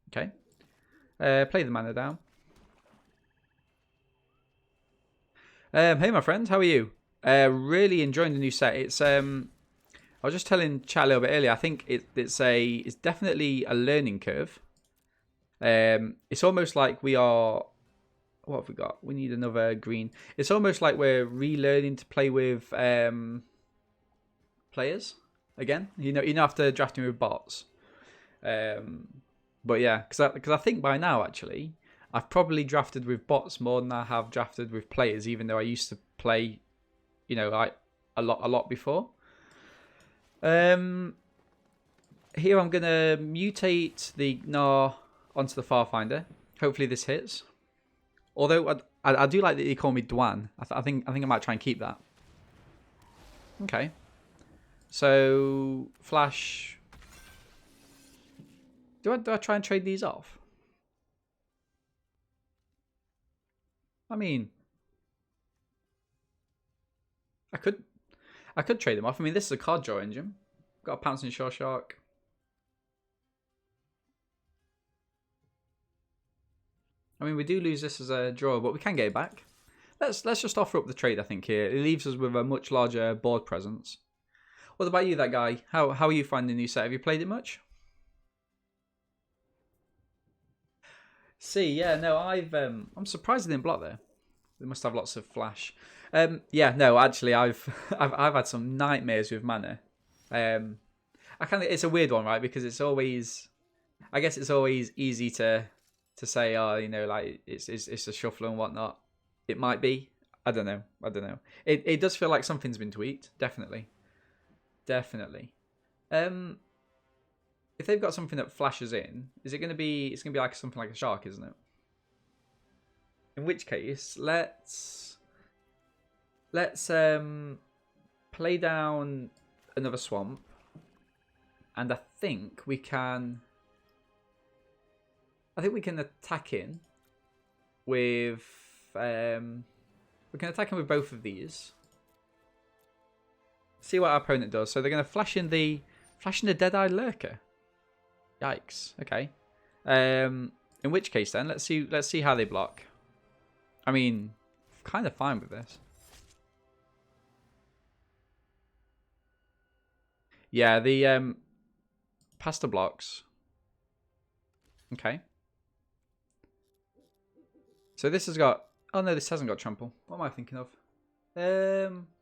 Okay. Play the mana down. Hey, my friend, how are you? Really enjoying the new set. It's I was just telling chat a little bit earlier. I think it's definitely a learning curve. It's almost like we are. What have we got? We need another green. It's almost like we're relearning to play with players again. You know, after drafting with bots. But yeah, because I think by now actually, I've probably drafted with bots more than I have drafted with players. Even though I used to play, you know, a lot before. Here I'm gonna mutate the Gnar onto the Farfinder. Hopefully this hits. Although I do like that you call me Dwan. I think I might try and keep that. Okay. So flash. Do I try and trade these off? I mean, I could trade them off. I mean, this is a card draw engine. Got a Pouncing Shore Shark. I mean, we do lose this as a draw, but we can get it back. Let's just offer up the trade, I think, here. It leaves us with a much larger board presence. What about you, that guy? How are you finding the new set? Have you played it much? See, yeah, no, I'm surprised they didn't block there. They must have lots of flash. Yeah, no, actually, I've had some nightmares with mana. It's a weird one, right? Because it's always I guess it's always easy to say, oh, you know, like it's a shuffle and whatnot. It might be. I don't know. It does feel like something's been tweaked. Definitely. If they've got something that flashes in, is it going to be? It's going to be like something like a shark, isn't it? In which case, let's play down another swamp, and I think we can. Attack in with. We can attack him with both of these. See what our opponent does. So they're going to flash in the Dead-Eyed Lurker. Yikes. Okay. In which case then, let's see how they block. I mean, kind of fine with this. Yeah, the pasta blocks. Okay. So this has got. Oh no, this hasn't got trample. What am I thinking of?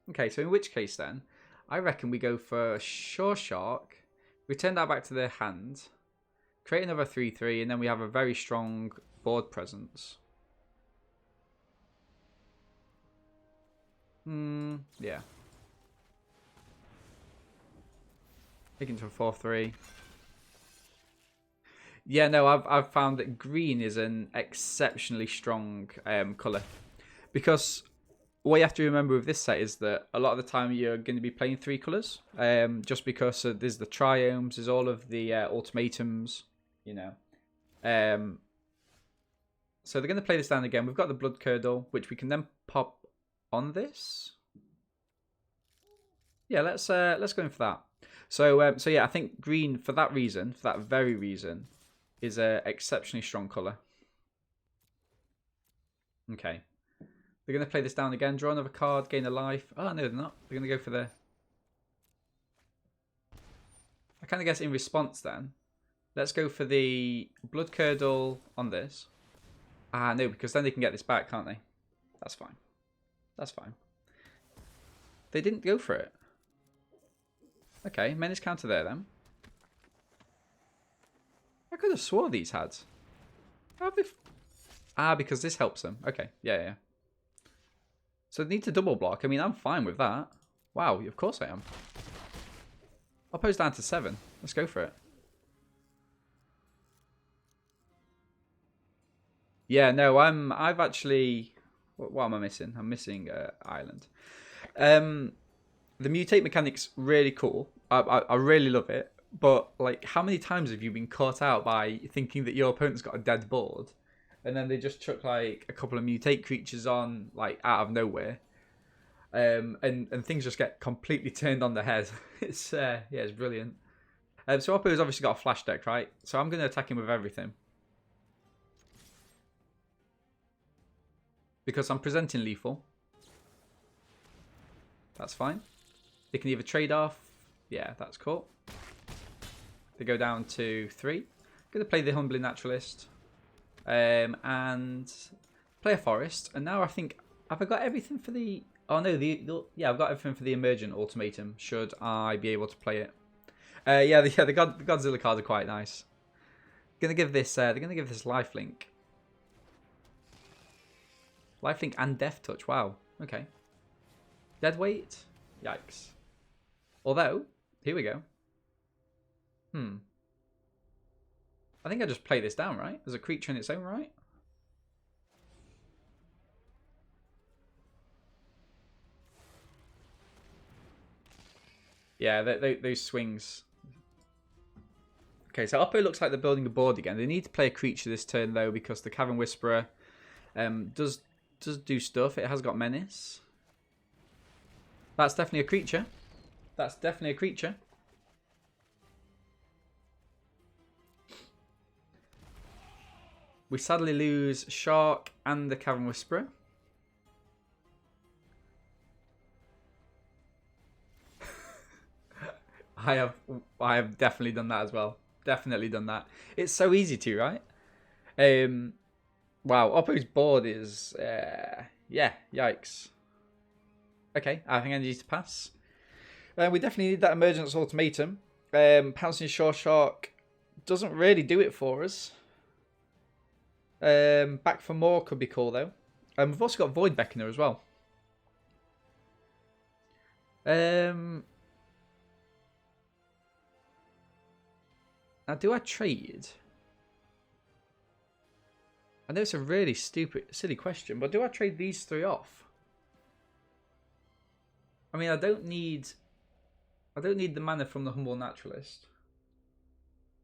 Okay, so in which case then, I reckon we go for Shore Shark. Return that back to their hand. Create another 3/3, and then we have a very strong board presence. Yeah. Take into a 4/3. Yeah, no, I've found that green is an exceptionally strong colour. Because what you have to remember with this set is that a lot of the time you're going to be playing 3 colours. Just because there's the triomes, there's all of the ultimatums, you know. So they're going to play this down again. We've got the Blood Curdle, which we can then pop on this. Yeah, let's go in for that. So yeah, I think green for that reason, for that very reason, is a exceptionally strong colour. Okay. They're going to play this down again, draw another card, gain a life. Oh, no, they're not. They're going to go for the... I kind of guess in response then, let's go for the Blood Curdle on this. Ah, no, because then they can get this back, can't they? That's fine. That's fine. They didn't go for it. Okay, Menace counter there then. I could have swore these had. How have they... Ah, because this helps them. Okay, yeah. So they need to double block. I mean, I'm fine with that. Wow, of course I am. I'll pose down to 7. Let's go for it. Yeah, no, I've actually... What am I missing? I'm missing Island. The mutate mechanic's really cool. I really love it. But, like, how many times have you been caught out by thinking that your opponent's got a dead board, and then they just chuck, like, a couple of mutate creatures on, like, out of nowhere, and things just get completely turned on their head. It's it's brilliant. So Oppo's obviously got a flash deck, right? So I'm going to attack him with everything. Because I'm presenting lethal. That's fine. They can either trade off. Yeah, that's cool. They go down to 3. I'm going to play the Humbling Naturalist. And play a Forest. And now I think... Have I got everything for the... Oh no, yeah, I've got everything for the Emergent Ultimatum. Should I be able to play it? Yeah, the Godzilla cards are quite nice. They're going to give this Lifelink. Lifelink and Death Touch. Wow. Okay. Deadweight? Yikes. Although, here we go. I think I just play this down, right? As a creature in its own right. Yeah, those swings. Okay, so Oppo looks like they're building a board again. They need to play a creature this turn, though, because the Cavern Whisperer does do stuff. It has got Menace. That's definitely a creature. That's definitely a creature. We sadly lose Shark and the Cavern Whisperer. I have definitely done that as well. Definitely done that. It's so easy to, right? Wow, Oppo's board is yeah, yikes. Okay, I think I need to pass. We definitely need that Emergence Ultimatum. Pouncing Shore Shark doesn't really do it for us. Back for more could be cool though. We've also got Void Beckoner as well. Now, do I trade? I know it's a really silly question, but do I trade these 3 off? I mean, I don't need the mana from the Humble Naturalist.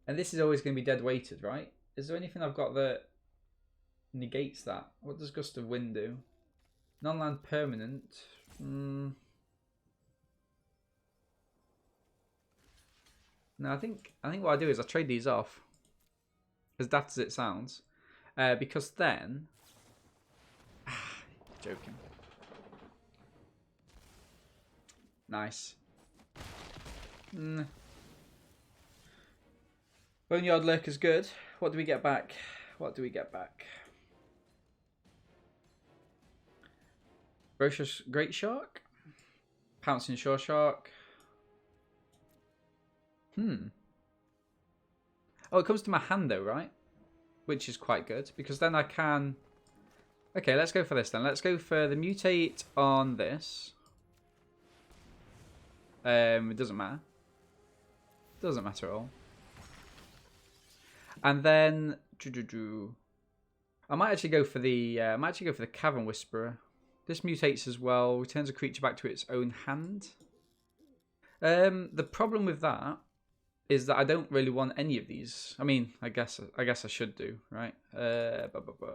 And this is always going to be dead weighted, right? Is there anything I've got that negates that? What does Gust of Wind do? Non-land permanent. No, I think what I do is I trade these off. As daft as it sounds. Because then... joking. Nice. Boneyard Lurker's good. What do we get back? What do we get back? Ferocious Great Shark? Pouncing Shore Shark? Oh, it comes to my hand though, right? Which is quite good, because then I can... Okay, let's go for this then. Let's go for the Mutate on this. It doesn't matter. Doesn't matter at all. And then... I might actually go for the Cavern Whisperer. This mutates as well. Returns a creature back to its own hand. The problem with that is that I don't really want any of these. I mean, I guess I should do, right?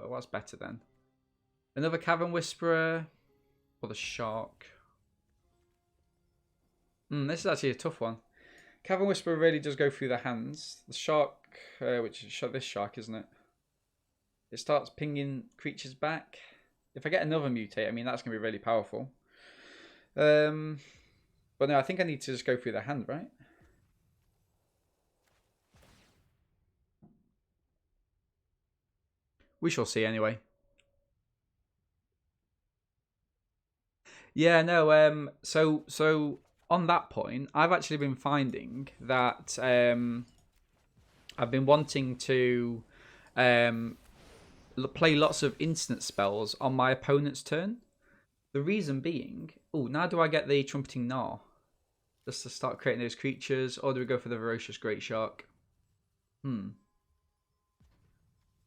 What's better then? Another Cavern Whisperer or the Shark? This is actually a tough one. Cavern Whisperer really does go through the hands. The Shark, which is this Shark, isn't it? It starts pinging creatures back. If I get another Mutate, I mean, that's going to be really powerful. But no, I think I need to just go through the hand, right? We shall see anyway. Yeah, no, so on that point, I've actually been finding that I've been wanting to play lots of instant spells on my opponent's turn. The reason being, now do I get the Trumpeting Gnaw? Just to start creating those creatures, or do we go for the Ferocious Great Shark?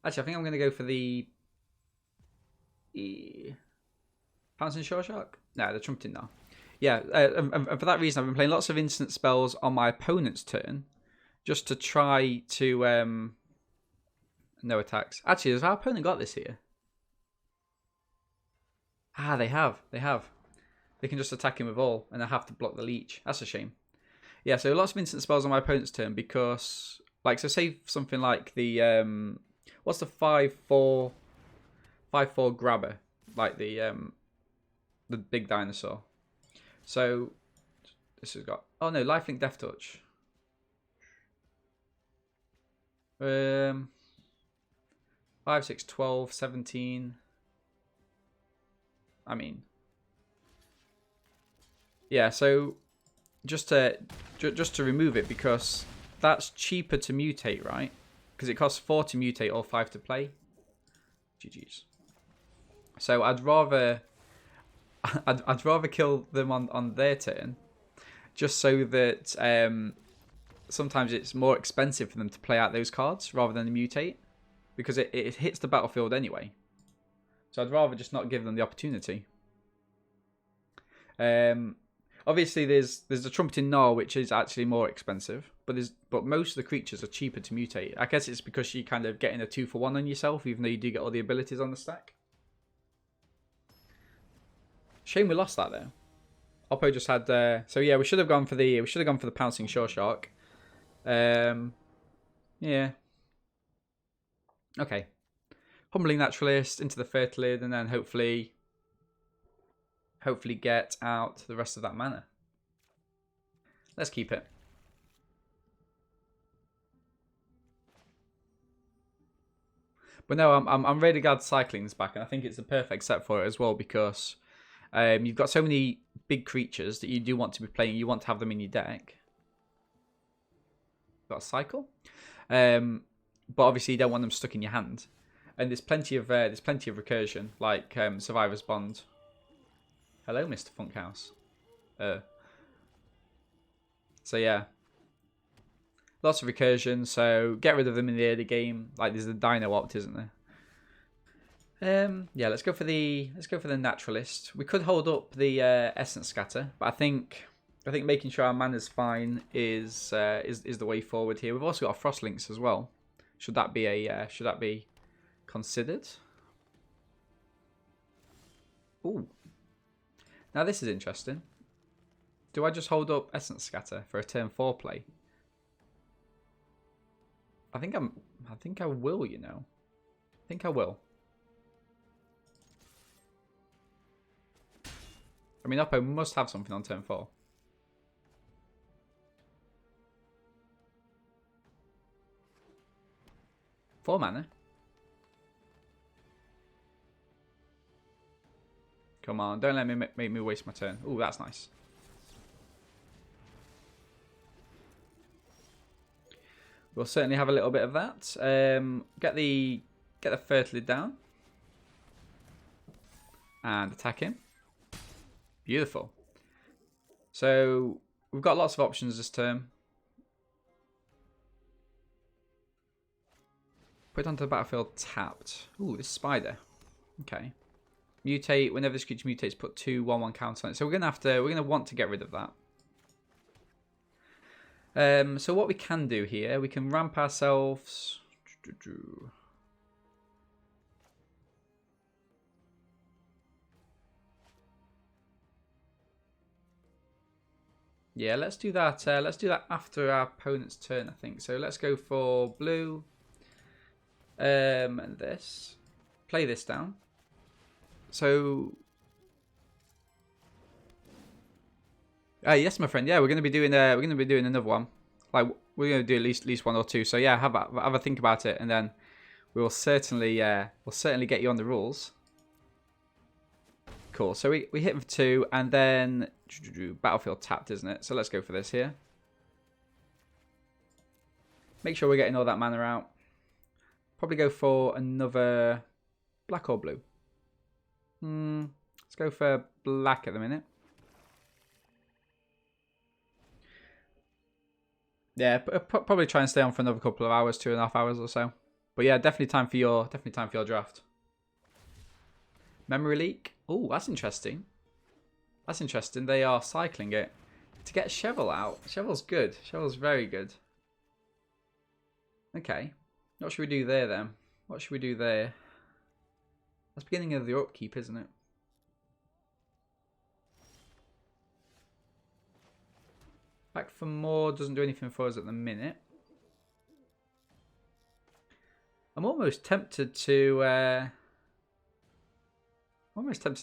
Actually, I think I'm going to go for the Pouncing Shore Shark? No, the Trumpeting Gnaw. Yeah, and for that reason, I've been playing lots of instant spells on my opponent's turn, just to try to... no attacks. Actually, has our opponent got this here? Ah, they have. They have. They can just attack him with all, and I have to block the leech. That's a shame. Yeah, so lots of instant spells on my opponent's turn because... Like, so say something like the... what's the 5/4 grabber? Like the big dinosaur. So, this has got... Oh no, Lifelink Death Touch. 5, 6, 12, 17. I mean... Yeah, so just to remove it, because that's cheaper to mutate, right? Because it costs 4 to mutate or 5 to play. GG's. So I'd rather kill them on their turn, just so that sometimes it's more expensive for them to play out those cards rather than mutate, because it hits the battlefield anyway. So I'd rather just not give them the opportunity. Obviously, there's the Trumpeting Gnaw, which is actually more expensive, but most of the creatures are cheaper to mutate. I guess it's because you're kind of getting a 2-for-1 on yourself, even though you do get all the abilities on the stack. Shame we lost that though. Oppo just had so yeah, we should have gone for the Pouncing Shore Shark. Yeah. Okay. Humbling Naturalist into the Fertilid, and then hopefully get out the rest of that mana. Let's keep it. But no, I'm really glad Cycling's back, and I think it's the perfect set for it as well, because you've got so many big creatures that you do want to be playing. You want to have them in your deck. Got a Cycle. But obviously you don't want them stuck in your hand. And there's plenty of recursion, like Survivor's Bond. Hello, Mr. Funkhouse. So yeah, lots of recursion. So get rid of them in the early game. Like there's the Dino Opt, isn't there? Yeah, let's go for the Naturalist. We could hold up the Essence Scatter, but I think making sure our mana's fine is the way forward here. We've also got our Frost Links as well. Should that be considered? Ooh. Now this is interesting. Do I just hold up Essence Scatter for a turn 4 play? I think I will, you know. I think I will. I mean, Oppo must have something on turn 4. Four mana. Come on, don't let me make me waste my turn. Ooh, that's nice. We'll certainly have a little bit of that. Get the Fertilid down. And attack him. Beautiful. So we've got lots of options this turn. Put it onto the battlefield tapped. Ooh, this spider. Okay. Mutate. Whenever this creature mutates, put 2/1/1 counters on it. So we're gonna want to get rid of that. So what we can do here, we can ramp ourselves. Yeah, let's do that. Let's do that after our opponent's turn, I think. So let's go for blue. And this. Play this down. So. Yes, my friend. Yeah, we're gonna be doing another one. Like we're gonna do at least one or two. So yeah, have a think about it, and then we will certainly get you on the rules. Cool. So we hit for 2, and then battlefield tapped, isn't it? So let's go for this here. Make sure we're getting all that mana out. Probably go for another black or blue. Let's go for black at the minute. Yeah, probably try and stay on for another couple of hours, 2.5 hours or so. But yeah, definitely time for your draft. Memory leak. Oh, that's interesting. That's interesting. They are cycling it to get Shovel out. Shovel's good. Shovel's very good. Okay. What should we do there then? What should we do there? That's beginning of the upkeep, isn't it? Back for more doesn't do anything for us at the minute. I'm almost tempted to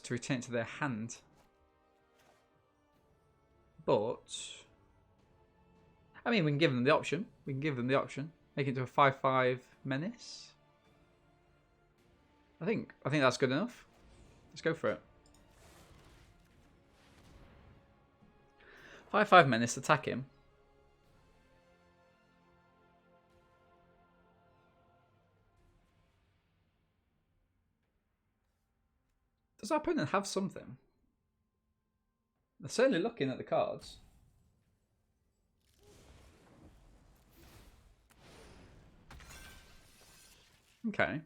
return it to their hand. But I mean, we can give them the option. Make it to a 5/5 menace. I think that's good enough. Let's go for it. 5/5 menace, attack him. Does our opponent have something? They're certainly looking at the cards. Okay.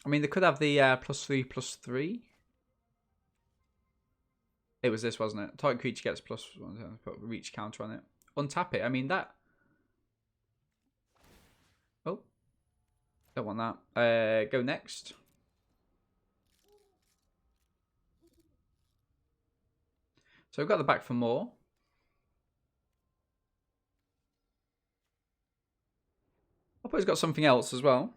I mean, they could have the +3/+3. It was this, wasn't it? Target creature gets +1. Put reach counter on it. Untap it. I mean that. Oh, don't want that. Go next. So we've got the back for more. Oppo's got something else as well.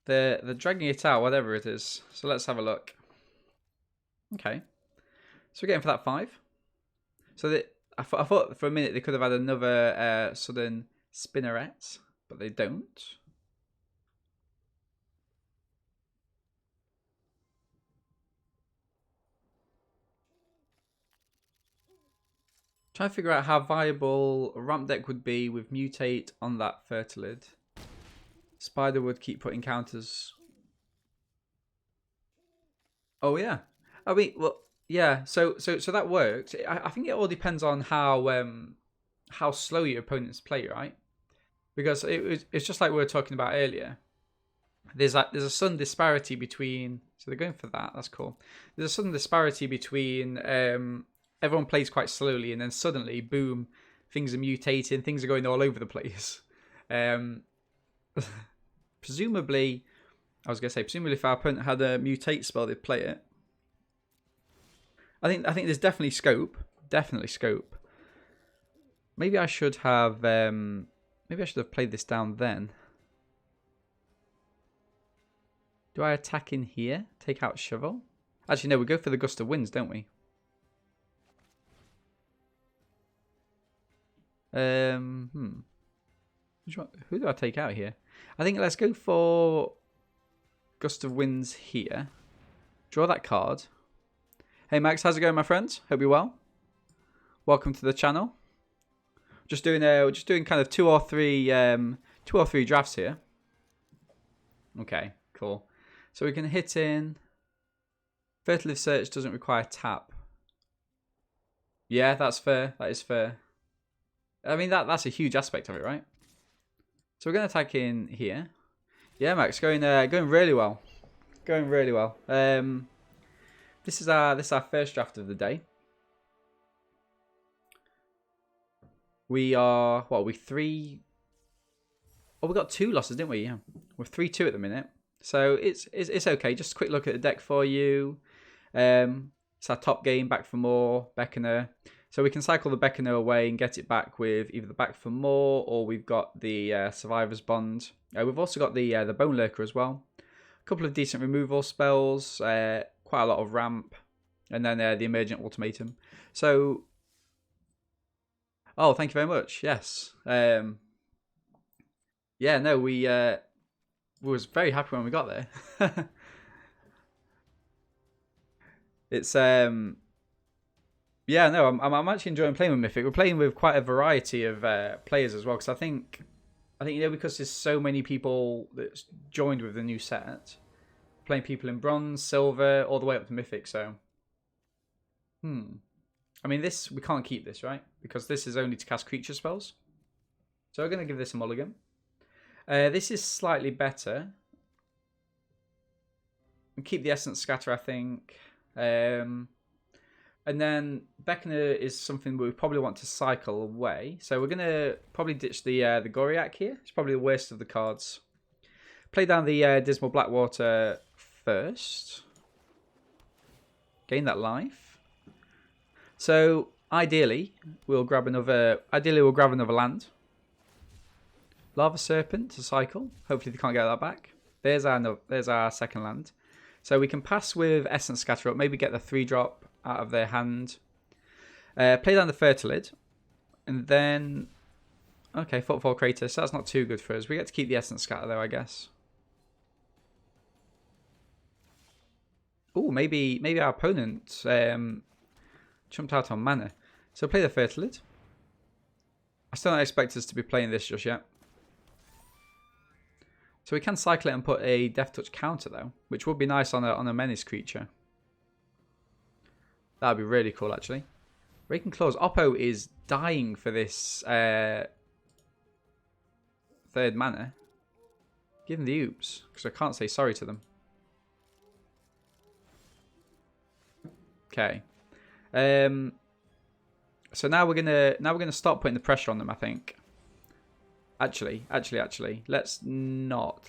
They're dragging it out, whatever it is. So let's have a look. Okay. So we're getting for that 5. So I thought for a minute they could have had another sudden spinneret, but they don't. Trying to figure out how viable a ramp deck would be with Mutate on that Fertilid. Spider would keep putting counters. Oh yeah, I mean, well, yeah. So that works. I think it all depends on how slow your opponents play, right? Because it's just like we were talking about earlier. There's a sudden disparity between. So they're going for that. That's cool. There's a sudden disparity between everyone plays quite slowly, and then suddenly, boom, things are mutating. Things are going all over the place. Presumably, if our opponent had a mutate spell, they'd play it. I think there's definitely scope. Definitely scope. Maybe I should have played this down then. Do I attack in here? Take out shovel? Actually, no, we go for the gust of winds, don't we? Who do I take out here? I think let's go for gust of winds here. Draw that card. Hey Max, how's it going, my friend? Hope you're well. Welcome to the channel. Just doing kind of two or three drafts here. Okay, cool. So we can hit in. Fertility Search doesn't require tap. Yeah, that's fair. That is fair. I mean that's a huge aspect of it, right? So we're gonna attack in here. Yeah, Max, going really well. Going really well. This is our first draft of the day. We are we 3. Oh, we got 2 losses, didn't we? Yeah, we're 3-2 at the minute. So it's okay. Just a quick look at the deck for you. It's our top game, back for more, Beckoner. So we can cycle the Beckoner away and get it back with either the back for more, or we've got the Survivor's Bond. We've also got the Bone Lurker as well. A couple of decent removal spells, quite a lot of ramp, and then the Emergent Ultimatum. So, oh, thank you very much. Yes. Yeah, no, we was very happy when we got there. It's yeah, no, I'm actually enjoying playing with Mythic. We're playing with quite a variety of players as well, because I think because there's so many people that's joined with the new set, playing people in bronze, silver, all the way up to Mythic. So, I mean, we can't keep this, right? Because this is only to cast creature spells. So we're going to give this a mulligan. This is slightly better. And keep the Essence Scatter, I think. And then Beckoner is something we probably want to cycle away. So we're going to probably ditch the Goriak here. It's probably the worst of the cards. Play down the Dismal Blackwater first. Gain that life. So ideally, we'll grab another land. Lava Serpent to cycle. Hopefully they can't get that back. There's our second land. So we can pass with Essence Scatter up, maybe get the 3-drop out of their hand. Play down the Fertilid. And then... Okay, Footfall Crater, so that's not too good for us. We get to keep the Essence Scatter though, I guess. Oh, maybe our opponent jumped out on mana. So play the Fertilid. I still don't expect us to be playing this just yet. So we can cycle it and put a Death Touch counter though, which would be nice on a menace creature. That would be really cool actually. Raking Claws. Oppo is dying for this 3rd mana. Give them the oops, because I can't say sorry to them. Okay. So now we're gonna start putting the pressure on them, I think. Actually, let's not.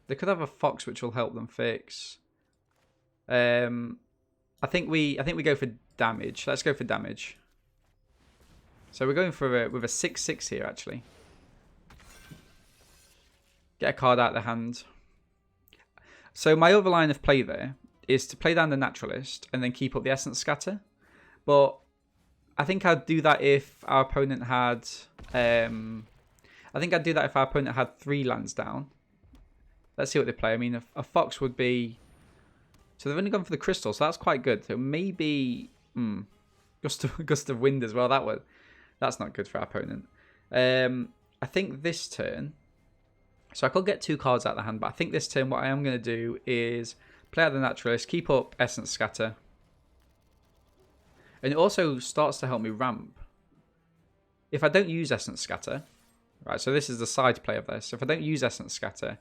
They could have a fox, which will help them fix. I think we go for damage. Let's go for damage. So we're going for with a 6/6 here, actually. Get a card out of the hand. So my other line of play there is to play down the Naturalist and then keep up the Essence Scatter. But I think I'd do that if our opponent had... I think I'd do that if our opponent had 3 lands down. Let's see what they play. I mean, a fox would be So they've only gone for the crystal, so that's quite good. So maybe gust of wind as well. That's not good for our opponent. I think this turn. So I could get 2 cards out of the hand, but I think this turn what I am going to do is play out the Naturalist, keep up Essence Scatter. And it also starts to help me ramp. If I don't use Essence Scatter, right, so this is the side play of this. If I don't use Essence Scatter,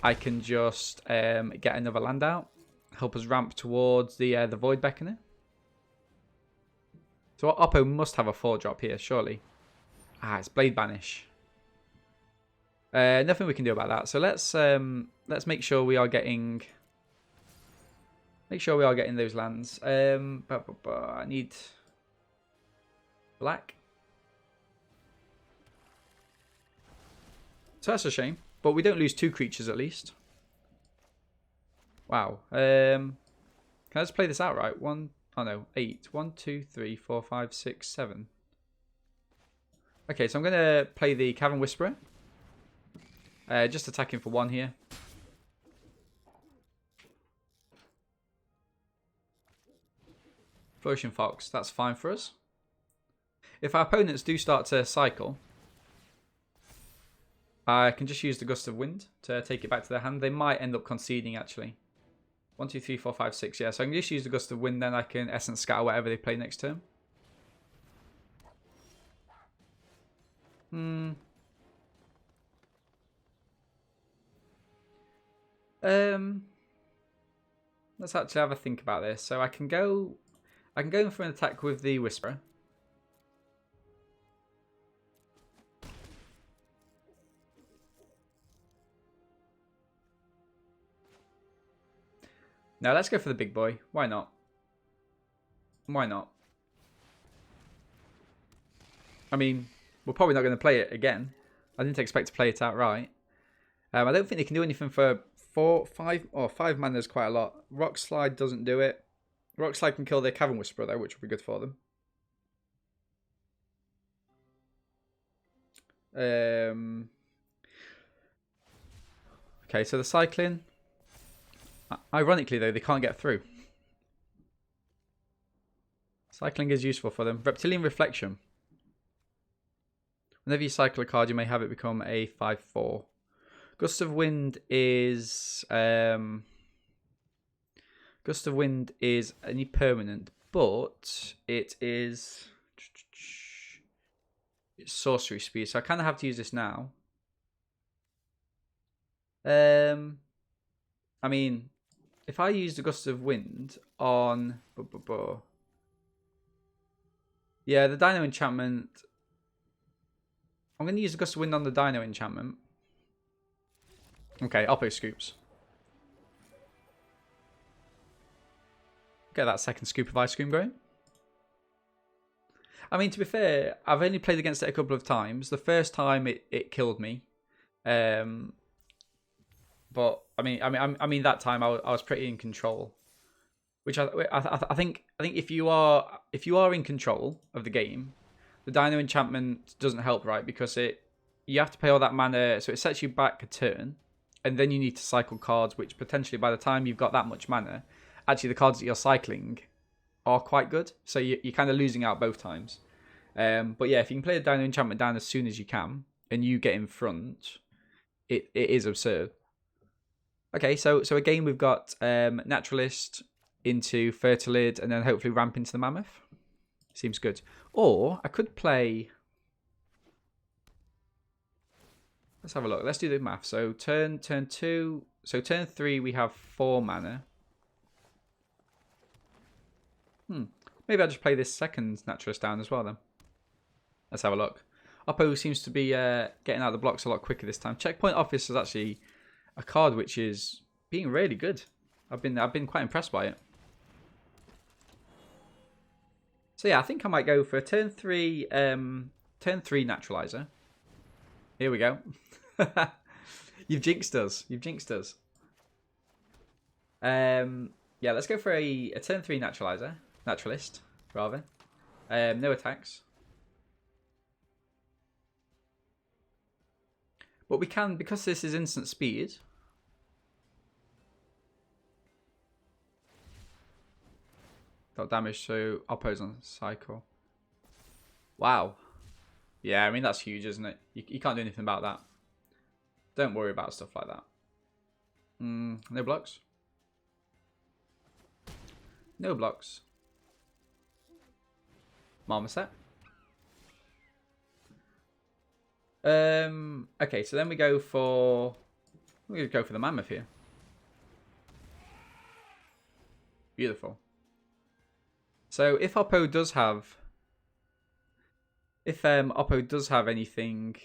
I can just get another land out, help us ramp towards the Void Beckoner. So our Oppo must have a 4-drop here, surely. It's Blade Banish. Nothing we can do about that. So let's make sure we are getting those lands. I need black. So that's a shame, but we don't lose 2 creatures at least. Wow. Can I just play this out right? 8. 1, 2, 3, 4, 5, 6, 7. Okay, so I'm gonna play the Cavern Whisperer. Just attacking for 1 here. Flourishing Fox, that's fine for us. If our opponents do start to cycle, I can just use the Gust of Wind to take it back to their hand. They might end up conceding actually. 1, 2, 3, 4, 5, 6. Yeah, so I can just use the Gust of Wind, then I can Essence Scatter whatever they play next turn. Let's actually have a think about this. So I can go in for an attack with the Whisperer. Now let's go for the big boy. Why not? Why not? I mean, we're probably not going to play it again. I didn't expect to play it outright. I don't think they can do anything for 5 mana is quite a lot. Rock Slide doesn't do it. Rock Slide can kill their Cavern Whisperer though, which will be good for them. Okay, so the cycling. Ironically though, they can't get through. Cycling is useful for them. Reptilian Reflection. Whenever you cycle a card, you may have it become a 5/4. Gust of Wind is any permanent, but it's sorcery speed, so I kind of have to use this now. I mean, if I use the Gust of Wind on yeah, the Dino Enchantment. I'm going to use the Gust of Wind on the Dino Enchantment. Okay, Oppo scoops. Get that second scoop of ice cream going. I mean, to be fair, I've only played against it a couple of times. The first time it killed me. But I mean that time I was pretty in control. Which I think if you are in control of the game, the Dino Enchantment doesn't help, right? Because you have to pay all that mana, so it sets you back a turn. And then you need to cycle cards, which potentially by the time you've got that much mana, actually the cards that you're cycling are quite good. So you're kind of losing out both times. But yeah, if you can play the Dino Enchantment down as soon as you can, and you get in front, it is absurd. Okay, so again we've got Naturalist into Fertilid, and then hopefully ramp into the Mammoth. Seems good. Or I could play... Let's have a look. Let's do the math. So turn 2. So turn 3 we have 4 mana. Maybe I'll just play this second Naturalist down as well then. Let's have a look. Oppo seems to be getting out of the blocks a lot quicker this time. Checkpoint Office is actually a card which is being really good. I've been quite impressed by it. So yeah, I think I might go for a turn 3 Naturalizer. Here we go. You've jinxed us. Yeah, let's go for a turn 3 Naturalist, rather. No attacks. But we can, because this is instant speed. Got damage to Oppos on cycle. Wow. Yeah, I mean, that's huge, isn't it? You can't do anything about that. Don't worry about stuff like that. No blocks. No blocks. Marmoset. Okay, so then we go for... We're going to go for the mammoth here. Beautiful. So if Oppo does have... If Oppo does have anything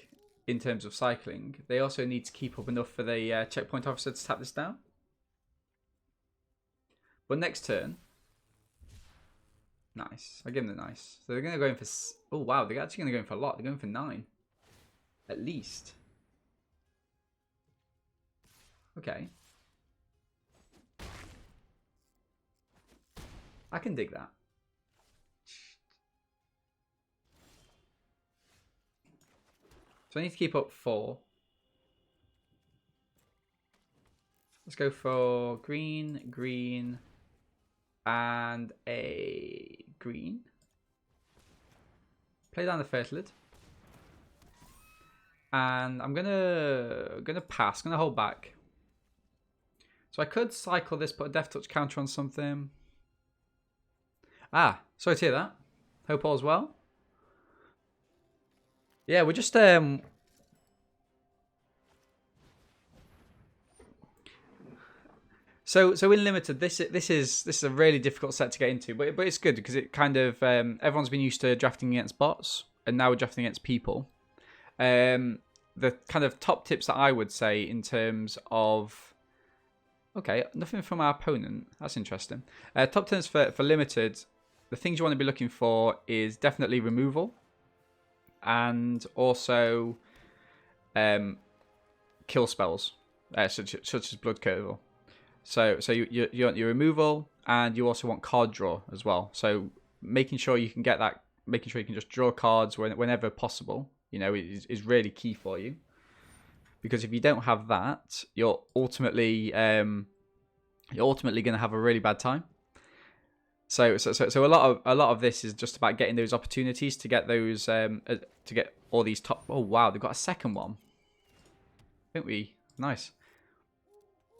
in terms of cycling, they also need to keep up enough for the checkpoint officer to tap this down. But next turn... Nice. I give them the nice. So they're going to go in for... Oh, wow. They're actually going to go in for a lot. They're going for 9. At least. Okay. I can dig that. So I need to keep up 4. Let's go for green, green, and a green. Play down the first lid. And I'm gonna pass, gonna hold back. So I could cycle this, put a Death Touch counter on something. Ah, sorry to hear that. Hope all's well. Yeah, we're just So in limited, this is a really difficult set to get into, but it's good because it kind of everyone's been used to drafting against bots, and now we're drafting against people. The kind of top tips that I would say in terms of... Okay, nothing from our opponent. That's interesting. Top tips for limited, the things you want to be looking for is definitely removal. And also kill spells, such as Blood Curdle. So you want your removal, and you also want card draw as well. So making sure you can get that, making sure you can just draw cards whenever possible, you know, is really key for you. Because if you don't have that, you're ultimately going to have a really bad time. So a lot of this is just about getting those opportunities to get those to get all these top. Oh wow, they've got a second one, don't we? Nice.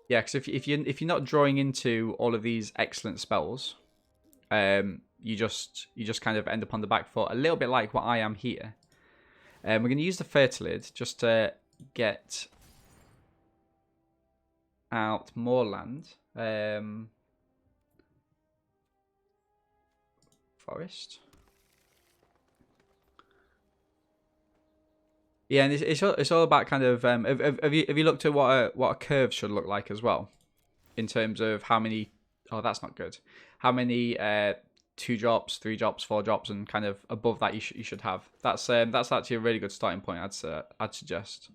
Yeah, because if you're not drawing into all of these excellent spells, you just kind of end up on the back foot, a little bit like what I am here. We're going to use the Fertilid just to get out more land. Forest. Yeah, and it's all about kind of have you looked at what a curve should look like as well, in terms of how many? Oh, that's not good. How many 2 drops, 3 drops, 4 drops, and kind of above that you should have. That's actually a really good starting point. I'd suggest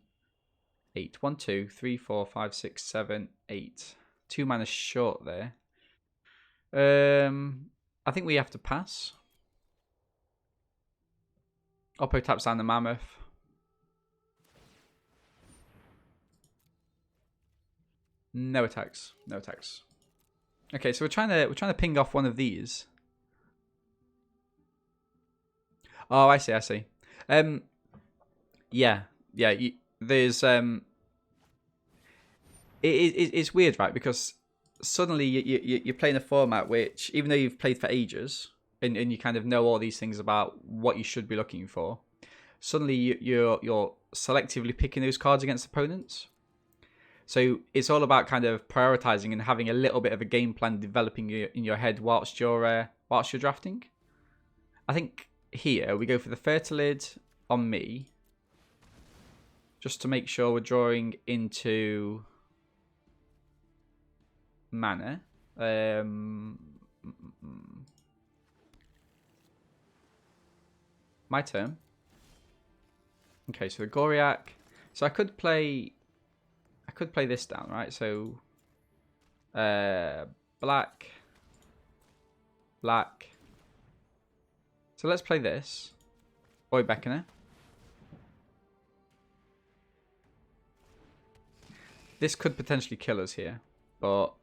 8. 1, 2, 3, 4, 5, 6, 7, 8. 2 mana short there. I think we have to pass. Oppo taps down the mammoth. No attacks. No attacks. Okay, so we're trying to ping off one of these. Oh, I see. Yeah. There's it's weird, right? Because suddenly you're playing a format which, even though you've played for ages and you kind of know all these things about what you should be looking for, suddenly you're selectively picking those cards against opponents. So it's all about kind of prioritizing and having a little bit of a game plan developing in your head whilst you're drafting. I think here we go for the Fertilid on me, just to make sure we're drawing into mana. My turn. Okay, so the Goriak. So I could play this down, right? So black. So let's play this. Boy Beckoner. This could potentially kill us here, but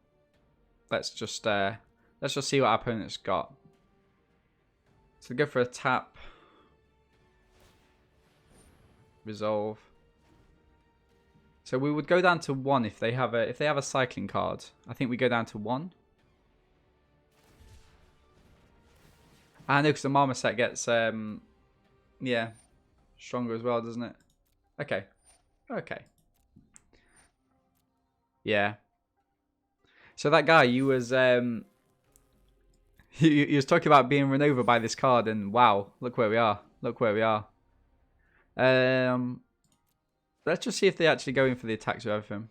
let's just Let's just see what our opponent's got. So go for a tap. Resolve. So we would go down to 1 if they have a cycling card. I think we go down to 1. I know, because the Marmoset gets yeah, stronger as well, doesn't it? Okay. Okay. Yeah. So that guy, you was he was talking about being run over by this card, and wow, look where we are. Look where we are. Let's just see if they actually go in for the attacks with everything.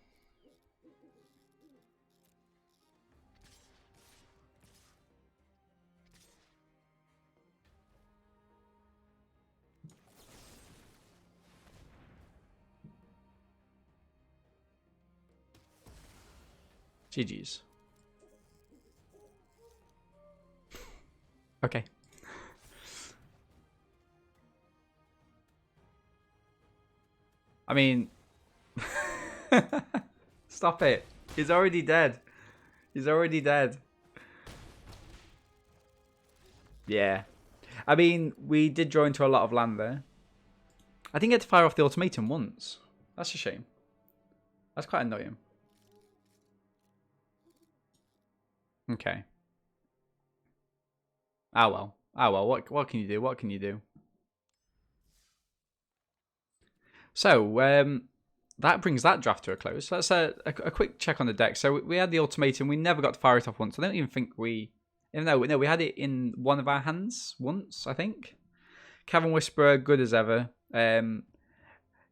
GG's. Okay. I mean, stop it. He's already dead. He's already dead. Yeah. I mean, we did draw into a lot of land there. I didn't get to fire off the ultimatum once. That's a shame. That's quite annoying. Okay. Ah well. Ah well. What can you do? What can you do? So, that brings that draft to a close. Let's a quick check on the deck. So we had the ultimatum. We never got to fire it off once. I don't even think we... No, we had it in one of our hands once, I think. Cavern Whisperer, good as ever.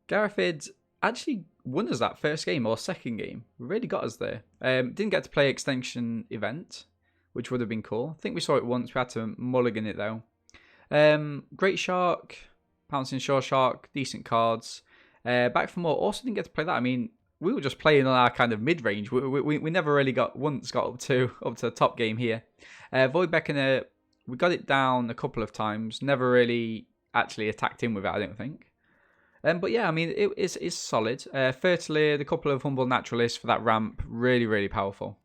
Garethid actually won us that first game or second game. Really got us there. Didn't get to play Extinction Event, which would have been cool. I think we saw it once. We had to mulligan it though. Great Shark, Pouncing Shore Shark, decent cards. Back for More, also didn't get to play that. I mean, we were just playing on our kind of mid-range. We never really got up to the top game here. Void Beckoner, we got it down a couple of times. Never really actually attacked in with it, I don't think. But yeah, I mean, it's solid. Fertilier, the couple of Humble Naturalists for that ramp, really, really powerful.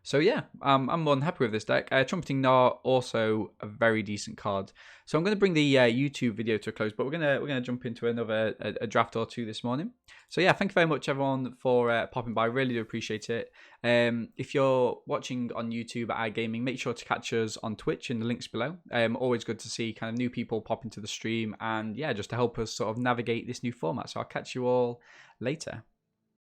So yeah, I'm more than happy with this deck. Trumpeting Gnar, also a very decent card. So I'm going to bring the YouTube video to a close, but we're gonna jump into another a draft or two this morning. So yeah, thank you very much everyone for popping by. Really do appreciate it. If you're watching on YouTube at iGaming, make sure to catch us on Twitch in the links below. Always good to see kind of new people pop into the stream, and yeah, just to help us sort of navigate this new format. So I'll catch you all later.